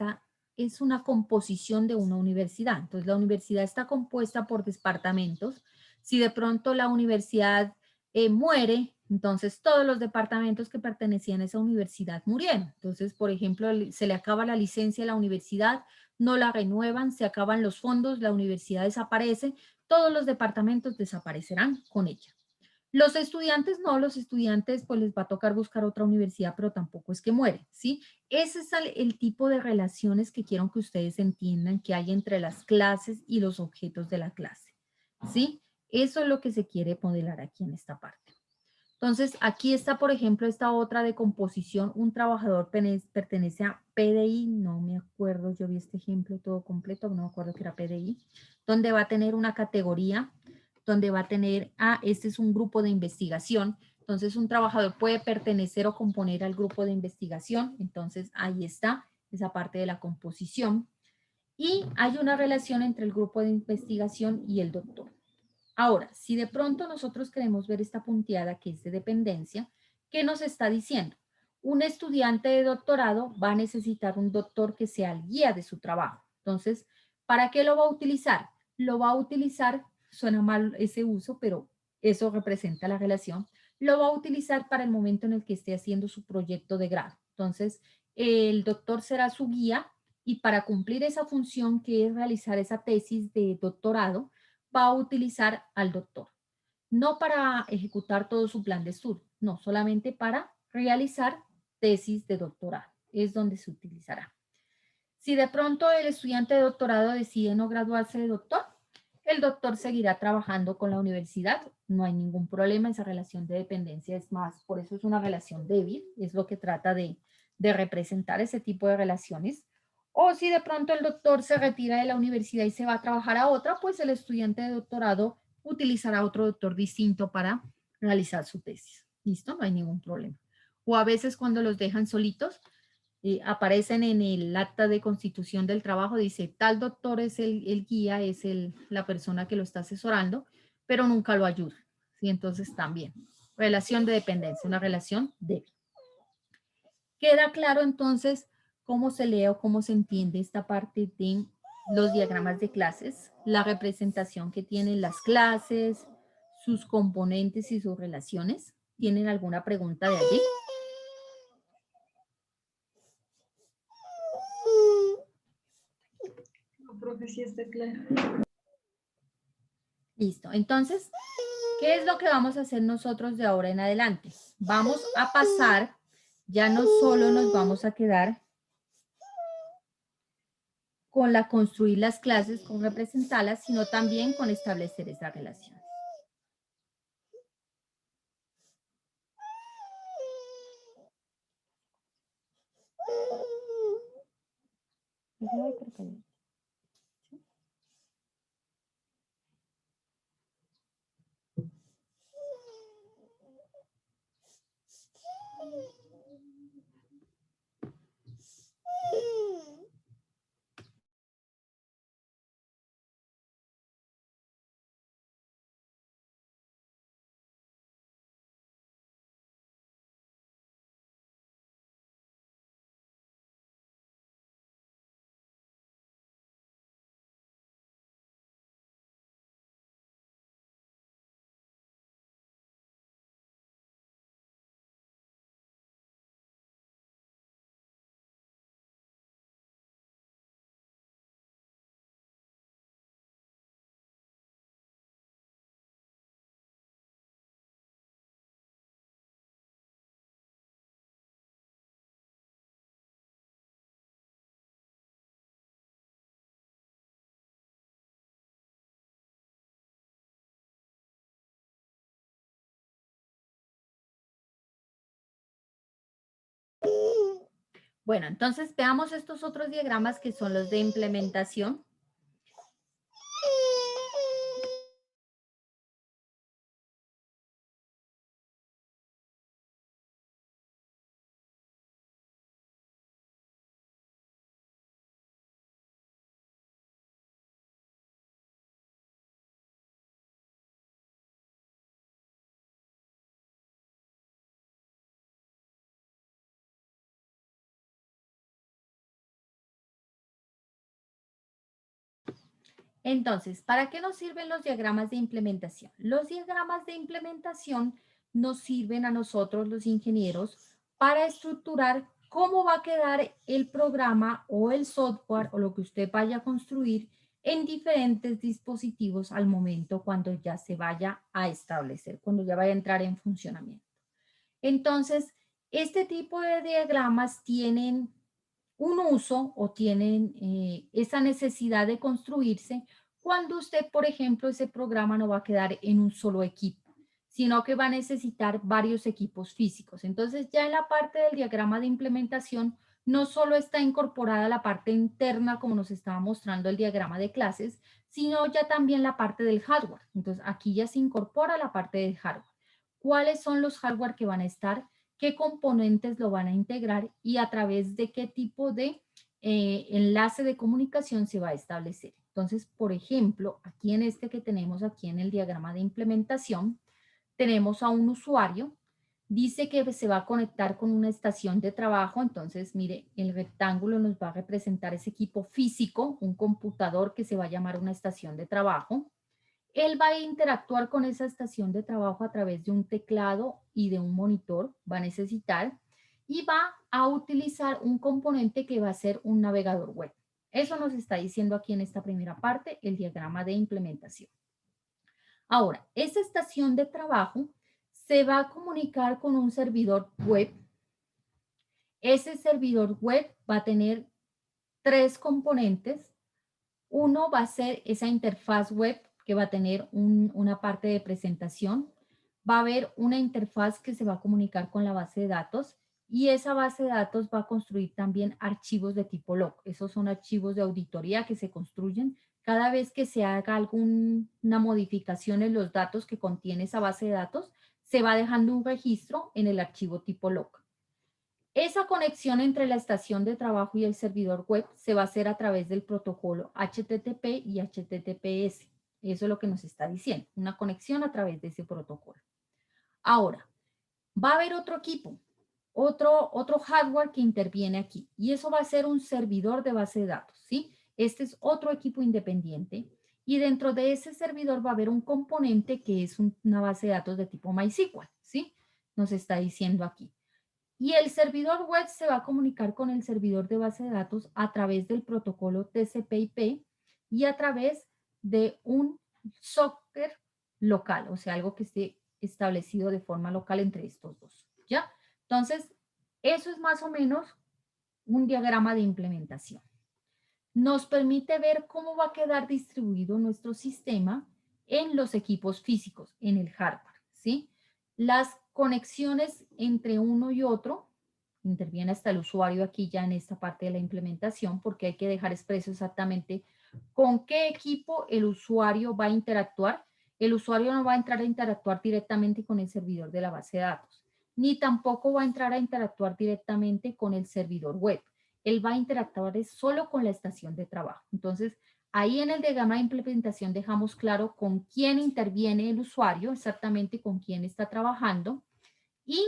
es una composición de una universidad. Entonces, la universidad está compuesta por departamentos. Si de pronto la universidad muere, entonces todos los departamentos que pertenecían a esa universidad murieron. Entonces, por ejemplo, se le acaba la licencia a la universidad, no la renuevan, se acaban los fondos, la universidad desaparece, todos los departamentos desaparecerán con ella. Los estudiantes no, los estudiantes pues les va a tocar buscar otra universidad, pero tampoco es que mueren, ¿sí? Ese es el tipo de relaciones que quiero que ustedes entiendan que hay entre las clases y los objetos de la clase, ¿sí? Eso es lo que se quiere modelar aquí en esta parte. Entonces, aquí está, por ejemplo, esta otra de composición. Un trabajador pertenece a PDI, no me acuerdo, yo vi este ejemplo todo completo, no me acuerdo que era PDI, donde va a tener una categoría, donde va a tener, este es un grupo de investigación. Entonces, un trabajador puede pertenecer o componer al grupo de investigación. Entonces, ahí está esa parte de la composición. Y hay una relación entre el grupo de investigación y el doctor. Ahora, si de pronto nosotros queremos ver esta punteada que es de dependencia, ¿qué nos está diciendo? Un estudiante de doctorado va a necesitar un doctor que sea el guía de su trabajo. Entonces, ¿para qué lo va a utilizar? Lo va a utilizar, suena mal ese uso, pero eso representa la relación, lo va a utilizar para el momento en el que esté haciendo su proyecto de grado. Entonces, el doctor será su guía y para cumplir esa función que es realizar esa tesis de doctorado, va a utilizar al doctor. No para ejecutar todo su plan de estudio, no, solamente para realizar tesis de doctorado. Es donde se utilizará. Si de pronto el estudiante de doctorado decide no graduarse de doctor, el doctor seguirá trabajando con la universidad. No hay ningún problema, esa relación de dependencia es más, por eso es una relación débil, es lo que trata de representar ese tipo de relaciones. O si de pronto el doctor se retira de la universidad y se va a trabajar a otra, pues el estudiante de doctorado utilizará otro doctor distinto para realizar su tesis. ¿Listo? No hay ningún problema. O a veces cuando los dejan solitos, aparecen en el acta de constitución del trabajo, dice tal doctor es el guía, es la persona que lo está asesorando, pero nunca lo ayuda. ¿Sí? Entonces también, relación de dependencia, una relación débil. Queda claro entonces cómo se lee o cómo se entiende esta parte de los diagramas de clases, la representación que tienen las clases, sus componentes y sus relaciones. ¿Tienen alguna pregunta de allí? No, profe, sí está claro. Listo. Entonces, ¿qué es lo que vamos a hacer nosotros de ahora en adelante? Vamos a pasar, ya no solo nos vamos a quedar con la construir las clases, con representarlas, sino también con establecer esa relación. Bueno, entonces veamos estos otros diagramas que son los de implementación. Entonces, ¿para qué nos sirven los diagramas de implementación? Los diagramas de implementación nos sirven a nosotros, los ingenieros, para estructurar cómo va a quedar el programa o el software o lo que usted vaya a construir en diferentes dispositivos al momento cuando ya se vaya a establecer, cuando ya vaya a entrar en funcionamiento. Entonces, este tipo de diagramas tienen un uso o tienen esa necesidad de construirse cuando usted, por ejemplo, ese programa no va a quedar en un solo equipo, sino que va a necesitar varios equipos físicos. Entonces, ya en la parte del diagrama de implementación, no solo está incorporada la parte interna, como nos estaba mostrando el diagrama de clases, sino ya también la parte del hardware. Entonces, aquí ya se incorpora la parte del hardware. ¿Cuáles son los hardware que van a estar? ¿Qué componentes lo van a integrar y a través de qué tipo de enlace de comunicación se va a establecer? Entonces, por ejemplo, aquí en este que tenemos aquí en el diagrama de implementación, tenemos a un usuario, dice que se va a conectar con una estación de trabajo, entonces mire, el rectángulo nos va a representar ese equipo físico, un computador que se va a llamar una estación de trabajo. Él va a interactuar con esa estación de trabajo a través de un teclado y de un monitor, va a necesitar, y va a utilizar un componente que va a ser un navegador web. Eso nos está diciendo aquí en esta primera parte el diagrama de implementación. Ahora, esa estación de trabajo se va a comunicar con un servidor web. Ese servidor web va a tener tres componentes. Uno va a ser esa interfaz web que va a tener una parte de presentación. Va a haber una interfaz que se va a comunicar con la base de datos y esa base de datos va a construir también archivos de tipo log. Esos son archivos de auditoría que se construyen cada vez que se haga alguna modificación en los datos que contiene esa base de datos, se va dejando un registro en el archivo tipo log. Esa conexión entre la estación de trabajo y el servidor web se va a hacer a través del protocolo HTTP y HTTPS. Eso es lo que nos está diciendo, una conexión a través de ese protocolo. Ahora, va a haber otro equipo, otro hardware que interviene aquí y eso va a ser un servidor de base de datos, ¿sí? Este es otro equipo independiente y dentro de ese servidor va a haber un componente que es una base de datos de tipo MySQL, ¿sí? Nos está diciendo aquí. Y el servidor web se va a comunicar con el servidor de base de datos a través del protocolo TCP/IP y a través de un software local, o sea, algo que esté establecido de forma local entre estos dos, ¿ya? Entonces, eso es más o menos un diagrama de implementación. nos permite ver cómo va a quedar distribuido nuestro sistema en los equipos físicos, en el hardware, ¿sí? Las conexiones entre uno y otro, interviene hasta el usuario aquí ya en esta parte de la implementación, porque hay que dejar expreso exactamente con qué equipo el usuario va a interactuar. El usuario no va a entrar a interactuar directamente con el servidor de la base de datos, ni tampoco va a entrar a interactuar directamente con el servidor web. Él va a interactuar solo con la estación de trabajo. Entonces, ahí en el diagrama de implementación dejamos claro con quién interviene el usuario, exactamente con quién está trabajando, y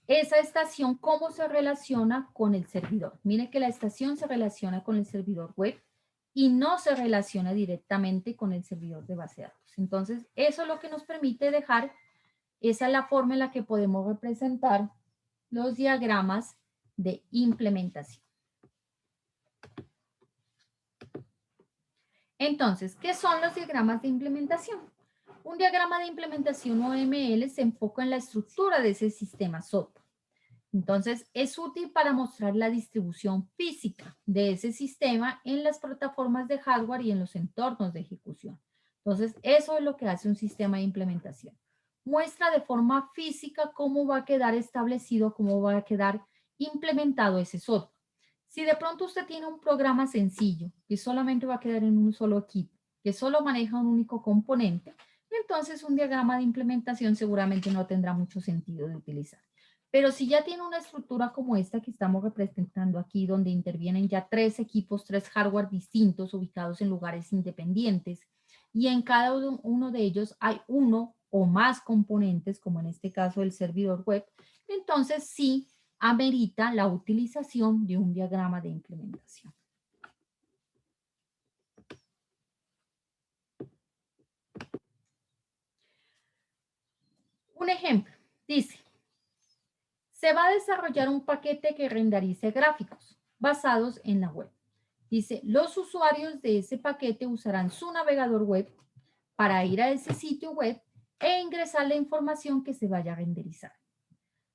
esa estación cómo se relaciona con el servidor. Mire que la estación se relaciona con el servidor web y no se relaciona directamente con el servidor de base de datos. Entonces, eso es lo que nos permite dejar, esa es la forma en la que podemos representar los diagramas de implementación. Entonces, ¿qué son los diagramas de implementación? Un diagrama de implementación OML se enfoca en la estructura de ese sistema software. Entonces, es útil para mostrar la distribución física de ese sistema en las plataformas de hardware y en los entornos de ejecución. Entonces, eso es lo que hace un sistema de implementación. Muestra de forma física cómo va a quedar establecido, cómo va a quedar implementado ese software. Si de pronto usted tiene un programa sencillo que solamente va a quedar en un solo equipo, que solo maneja un único componente, entonces un diagrama de implementación seguramente no tendrá mucho sentido de utilizar. Pero si ya tiene una estructura como esta que estamos representando aquí, donde intervienen ya 3 equipos, 3 hardware distintos ubicados en lugares independientes, y en cada uno de ellos hay uno o más componentes, como en este caso el servidor web, entonces sí amerita la utilización de un diagrama de implementación. Un ejemplo, dice, se va a desarrollar un paquete que renderice gráficos basados en la web. Dice, los usuarios de ese paquete usarán su navegador web para ir a ese sitio web e ingresar la información que se vaya a renderizar.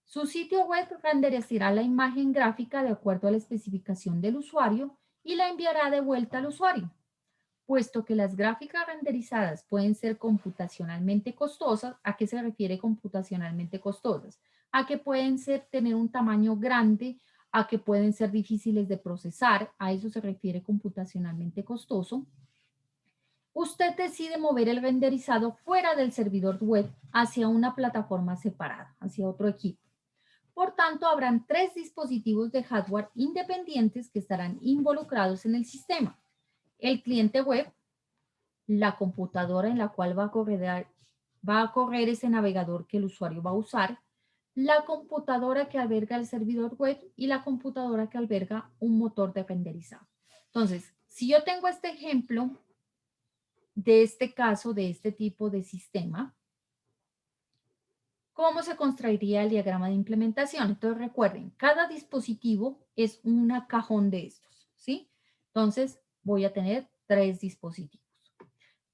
Su sitio web renderizará la imagen gráfica de acuerdo a la especificación del usuario y la enviará de vuelta al usuario. Puesto que las gráficas renderizadas pueden ser computacionalmente costosas, ¿a qué se refiere computacionalmente costosas? A que pueden ser, tener un tamaño grande, a que pueden ser difíciles de procesar, a eso se refiere computacionalmente costoso. Usted decide mover el renderizado fuera del servidor web hacia una plataforma separada, hacia otro equipo. Por tanto, habrán 3 dispositivos de hardware independientes que estarán involucrados en el sistema. El cliente web, la computadora en la cual va a correr ese navegador que el usuario va a usar, la computadora que alberga el servidor web y la computadora que alberga un motor de renderizado. Entonces, si yo tengo este ejemplo de este caso, de este tipo de sistema, ¿cómo se construiría el diagrama de implementación? Entonces recuerden, cada dispositivo es un cajón de estos, ¿sí? Entonces voy a tener 3 dispositivos.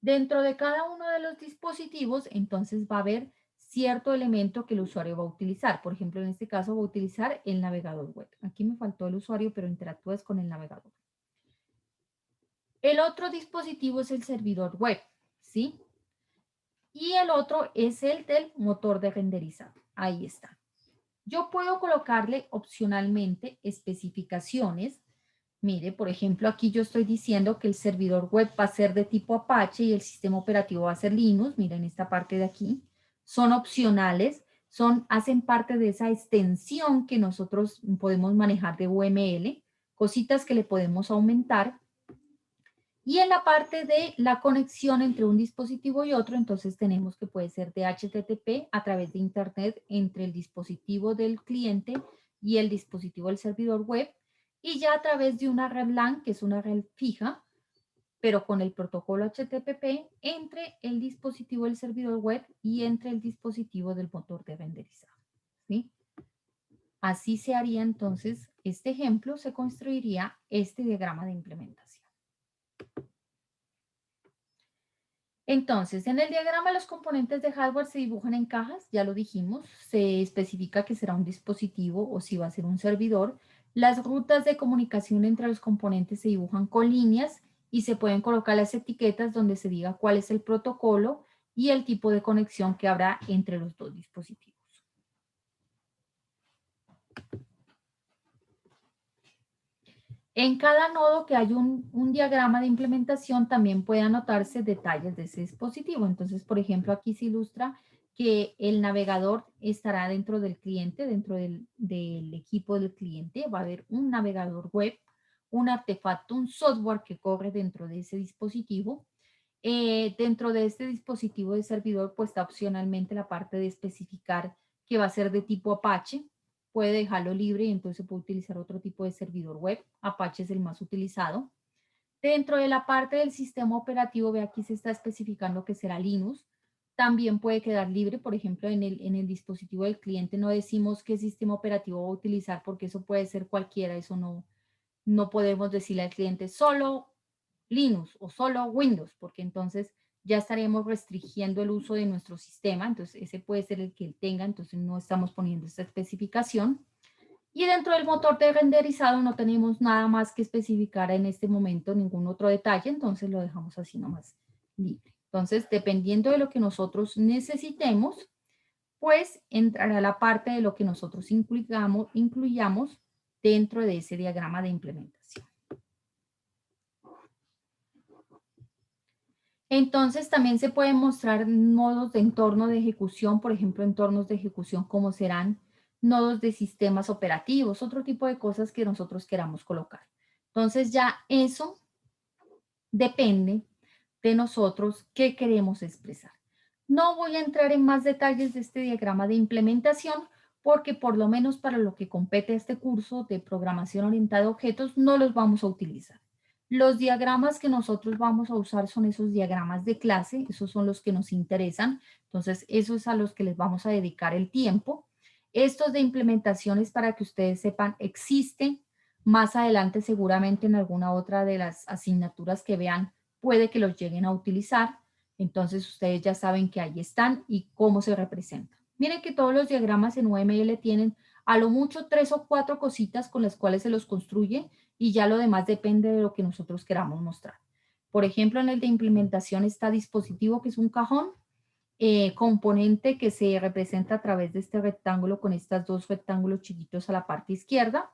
Dentro de cada uno de los dispositivos, entonces va a haber cierto elemento que el usuario va a utilizar. Por ejemplo, en este caso va a utilizar el navegador web. Aquí me faltó el usuario, pero interactúas con el navegador. El otro dispositivo es el servidor web, ¿sí? Y el otro es el del motor de renderizado. Ahí está. Yo puedo colocarle opcionalmente especificaciones. Mire, por ejemplo, aquí yo estoy diciendo que el servidor web va a ser de tipo Apache y el sistema operativo va a ser Linux. Miren esta parte de aquí. Son opcionales, hacen parte de esa extensión que nosotros podemos manejar de UML, cositas que le podemos aumentar. Y en la parte de la conexión entre un dispositivo y otro, entonces tenemos que puede ser de HTTP a través de Internet entre el dispositivo del cliente y el dispositivo del servidor web, y ya a través de una red LAN, que es una red fija, pero con el protocolo HTTP entre el dispositivo del servidor web y entre el dispositivo del motor de renderizado. ¿Sí? Así se haría entonces este ejemplo, se construiría este diagrama de implementación. Entonces, en el diagrama los componentes de hardware se dibujan en cajas, ya lo dijimos, se especifica que será un dispositivo o si va a ser un servidor. Las rutas de comunicación entre los componentes se dibujan con líneas y se pueden colocar las etiquetas donde se diga cuál es el protocolo y el tipo de conexión que habrá entre los dos dispositivos. En cada nodo que hay un diagrama de implementación también puede anotarse detalles de ese dispositivo. Entonces, por ejemplo, aquí se ilustra que el navegador estará dentro del cliente, dentro del equipo del cliente. Va a haber un navegador web, un artefacto, un software que corre dentro de ese dispositivo. Dentro de este dispositivo de servidor, pues está opcionalmente la parte de especificar que va a ser de tipo Apache. Puede dejarlo libre y entonces puede utilizar otro tipo de servidor web. Apache es el más utilizado. Dentro de la parte del sistema operativo, ve aquí se está especificando que será Linux. También puede quedar libre, por ejemplo, en el dispositivo del cliente no decimos qué sistema operativo va a utilizar porque eso puede ser cualquiera, eso no podemos decirle al cliente solo Linux o solo Windows, porque entonces ya estaremos restringiendo el uso de nuestro sistema, entonces ese puede ser el que él tenga, entonces no estamos poniendo esta especificación. Y dentro del motor de renderizado no tenemos nada más que especificar en este momento, ningún otro detalle, entonces lo dejamos así nomás libre. Entonces, dependiendo de lo que nosotros necesitemos, pues entrará la parte de lo que nosotros incluyamos dentro de ese diagrama de implementación. Entonces también se pueden mostrar nodos de entorno de ejecución, por ejemplo, entornos de ejecución como serán nodos de sistemas operativos, otro tipo de cosas que nosotros queramos colocar. Entonces ya eso depende de nosotros qué queremos expresar. No voy a entrar en más detalles de este diagrama de implementación porque por lo menos para lo que compete este curso de programación orientada a objetos no los vamos a utilizar. Los diagramas que nosotros vamos a usar son esos diagramas de clase, esos son los que nos interesan, entonces eso es a los que les vamos a dedicar el tiempo. Estos de implementaciones, para que ustedes sepan, existen más adelante seguramente en alguna otra de las asignaturas que vean, puede que los lleguen a utilizar, entonces ustedes ya saben que ahí están y cómo se representan. Miren que todos los diagramas en UML tienen a lo mucho 3 o 4 cositas con las cuales se los construye y ya lo demás depende de lo que nosotros queramos mostrar. Por ejemplo, en el de implementación está dispositivo, que es un cajón, componente que se representa a través de este rectángulo con estos dos rectángulos chiquitos a la parte izquierda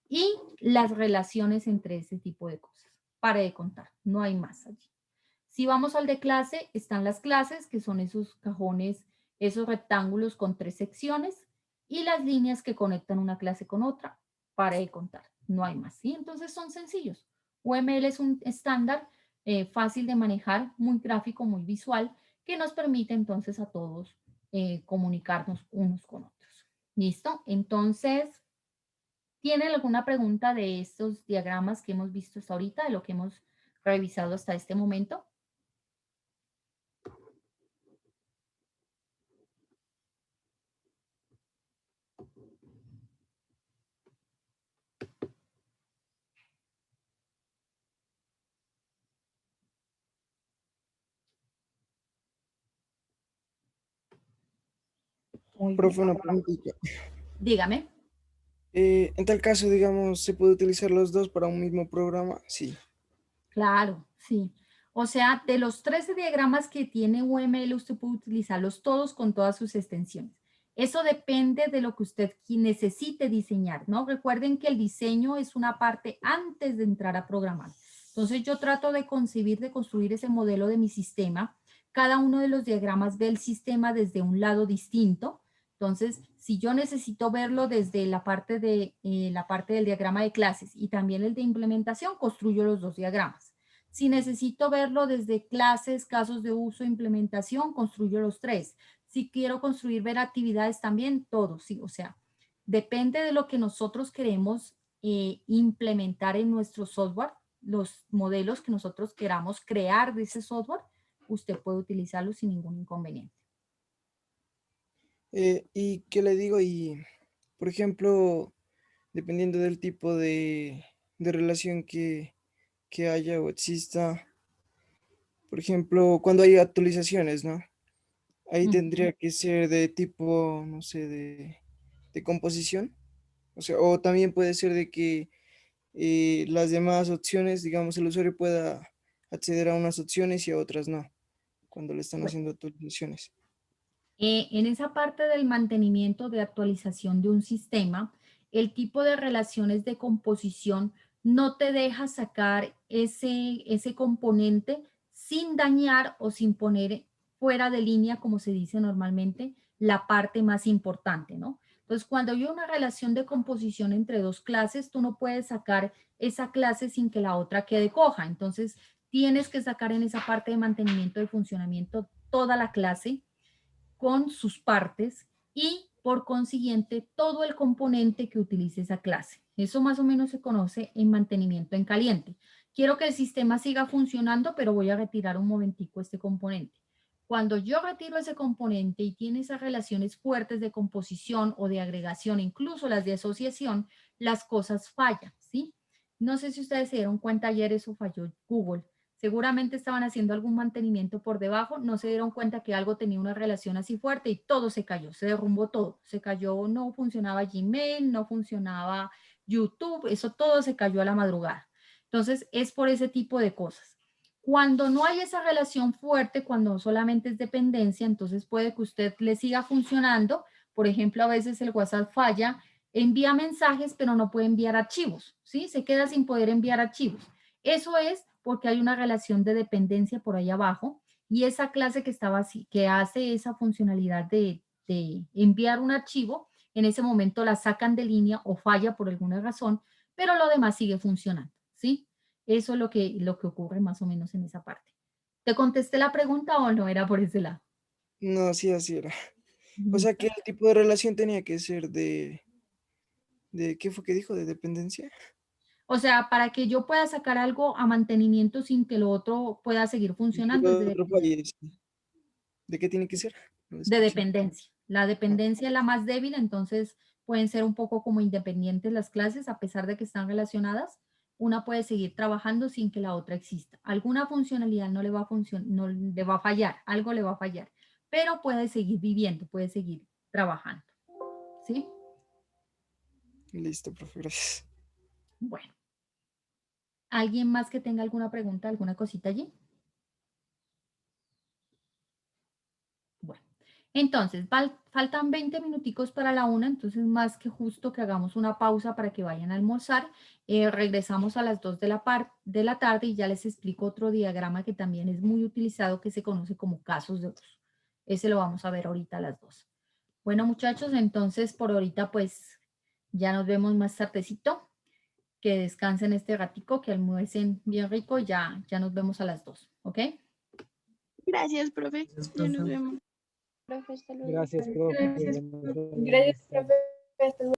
y las relaciones entre ese tipo de cosas. Pare de contar, no hay más allí. Si vamos al de clase, están las clases, que son esos cajones, esos rectángulos con 3 secciones y las líneas que conectan una clase con otra. Pare de contar, no hay más. ¿Sí? Entonces son sencillos. UML es un estándar fácil de manejar, muy gráfico, muy visual, que nos permite entonces a todos comunicarnos unos con otros. ¿Listo? Entonces, ¿tienen alguna pregunta de estos diagramas que hemos visto hasta ahorita, de lo que hemos revisado hasta este momento? Muy bien. Profe, una preguntita. Dígame. En tal caso, digamos, ¿se puede utilizar los dos para un mismo programa? Sí. Claro, sí. O sea, de los 13 diagramas que tiene UML, usted puede utilizarlos todos con todas sus extensiones. Eso depende de lo que usted necesite diseñar, ¿no? Recuerden que el diseño es una parte antes de entrar a programar. Entonces yo trato de concebir, de construir ese modelo de mi sistema. Cada uno de los diagramas ve el sistema desde un lado distinto. Entonces, si yo necesito verlo desde la parte del diagrama de clases y también el de implementación, construyo los dos diagramas. Si necesito verlo desde clases, casos de uso, implementación, construyo los tres. Si quiero construir, ver actividades también, todo, sí. O sea, depende de lo que nosotros queremos implementar en nuestro software, los modelos que nosotros queramos crear de ese software, usted puede utilizarlo sin ningún inconveniente. ¿Y qué le digo? Y, por ejemplo, dependiendo del tipo de relación que haya o exista, por ejemplo, cuando hay actualizaciones, ¿no? Ahí Ujú. tendría que ser de tipo, no sé, de composición. O sea, o también puede ser de que las demás opciones, digamos, el usuario pueda acceder a unas opciones y a otras no, cuando le están Bueno, haciendo actualizaciones. en esa parte del mantenimiento de actualización de un sistema, el tipo de relaciones de composición no te deja sacar ese componente sin dañar o sin poner fuera de línea, como se dice normalmente, la parte más importante, ¿no? Entonces, cuando hay una relación de composición entre dos clases, tú no puedes sacar esa clase sin que la otra quede coja. Entonces, tienes que sacar en esa parte de mantenimiento de funcionamiento toda la clase con sus partes y por consiguiente todo el componente que utilice esa clase. Eso más o menos se conoce en mantenimiento en caliente. Quiero que el sistema siga funcionando, pero voy a retirar un momentico este componente. Cuando yo retiro ese componente y tiene esas relaciones fuertes de composición o de agregación, incluso las de asociación, las cosas fallan, ¿sí? No sé si ustedes se dieron cuenta ayer, eso falló Google. Seguramente estaban haciendo algún mantenimiento por debajo, no se dieron cuenta que algo tenía una relación así fuerte y todo se cayó, se derrumbó todo. Se cayó, no funcionaba Gmail, no funcionaba YouTube, eso todo se cayó a la madrugada. Entonces, es por ese tipo de cosas. Cuando no hay esa relación fuerte, cuando solamente es dependencia, entonces puede que usted le siga funcionando. Por ejemplo, a veces el WhatsApp falla, envía mensajes, pero no puede enviar archivos, ¿sí? Se queda sin poder enviar archivos. Eso es porque hay una relación de dependencia por ahí abajo y esa clase que estaba así, que hace esa funcionalidad de enviar un archivo, en ese momento la sacan de línea o falla por alguna razón, pero lo demás sigue funcionando, ¿sí? Eso es lo que ocurre más o menos en esa parte. ¿Te contesté la pregunta o no era por ese lado? No, sí, así era. O sea que ¿Listo? el tipo de relación tenía que ser ¿qué fue que dijo? ¿De dependencia? O sea, para que yo pueda sacar algo a mantenimiento sin que lo otro pueda seguir Y que funcionando es de lo otro dependencia. falle, sí. ¿De qué tiene que ser? No lo De escuché. dependencia. La Ah, dependencia es la más débil, entonces pueden ser un poco como independientes las clases, a pesar de que están relacionadas. Una puede seguir trabajando sin que la otra exista. Alguna funcionalidad no le va a no le va a fallar, algo le va a fallar, pero puede seguir viviendo, puede seguir trabajando. ¿Sí? listo, profe, gracias. Bueno. ¿Alguien más que tenga alguna pregunta, alguna cosita allí? Bueno, entonces faltan 20 minuticos para la una, entonces más que justo que hagamos una pausa para que vayan a almorzar. Regresamos a las 2 de la tarde y ya les explico otro diagrama que también es muy utilizado que se conoce como casos de uso. Ese lo vamos a ver ahorita a las 2. Bueno, muchachos, entonces por ahorita pues ya nos vemos más tardecito. Que descansen este ratico, que almuercen bien rico, ya nos vemos a las 2, ¿ok? Gracias, profe. Gracias, Ya nos profe. vemos. Profe, hasta luego. Gracias, profe. Gracias. Nos vemos. Gracias, profe. Hasta luego.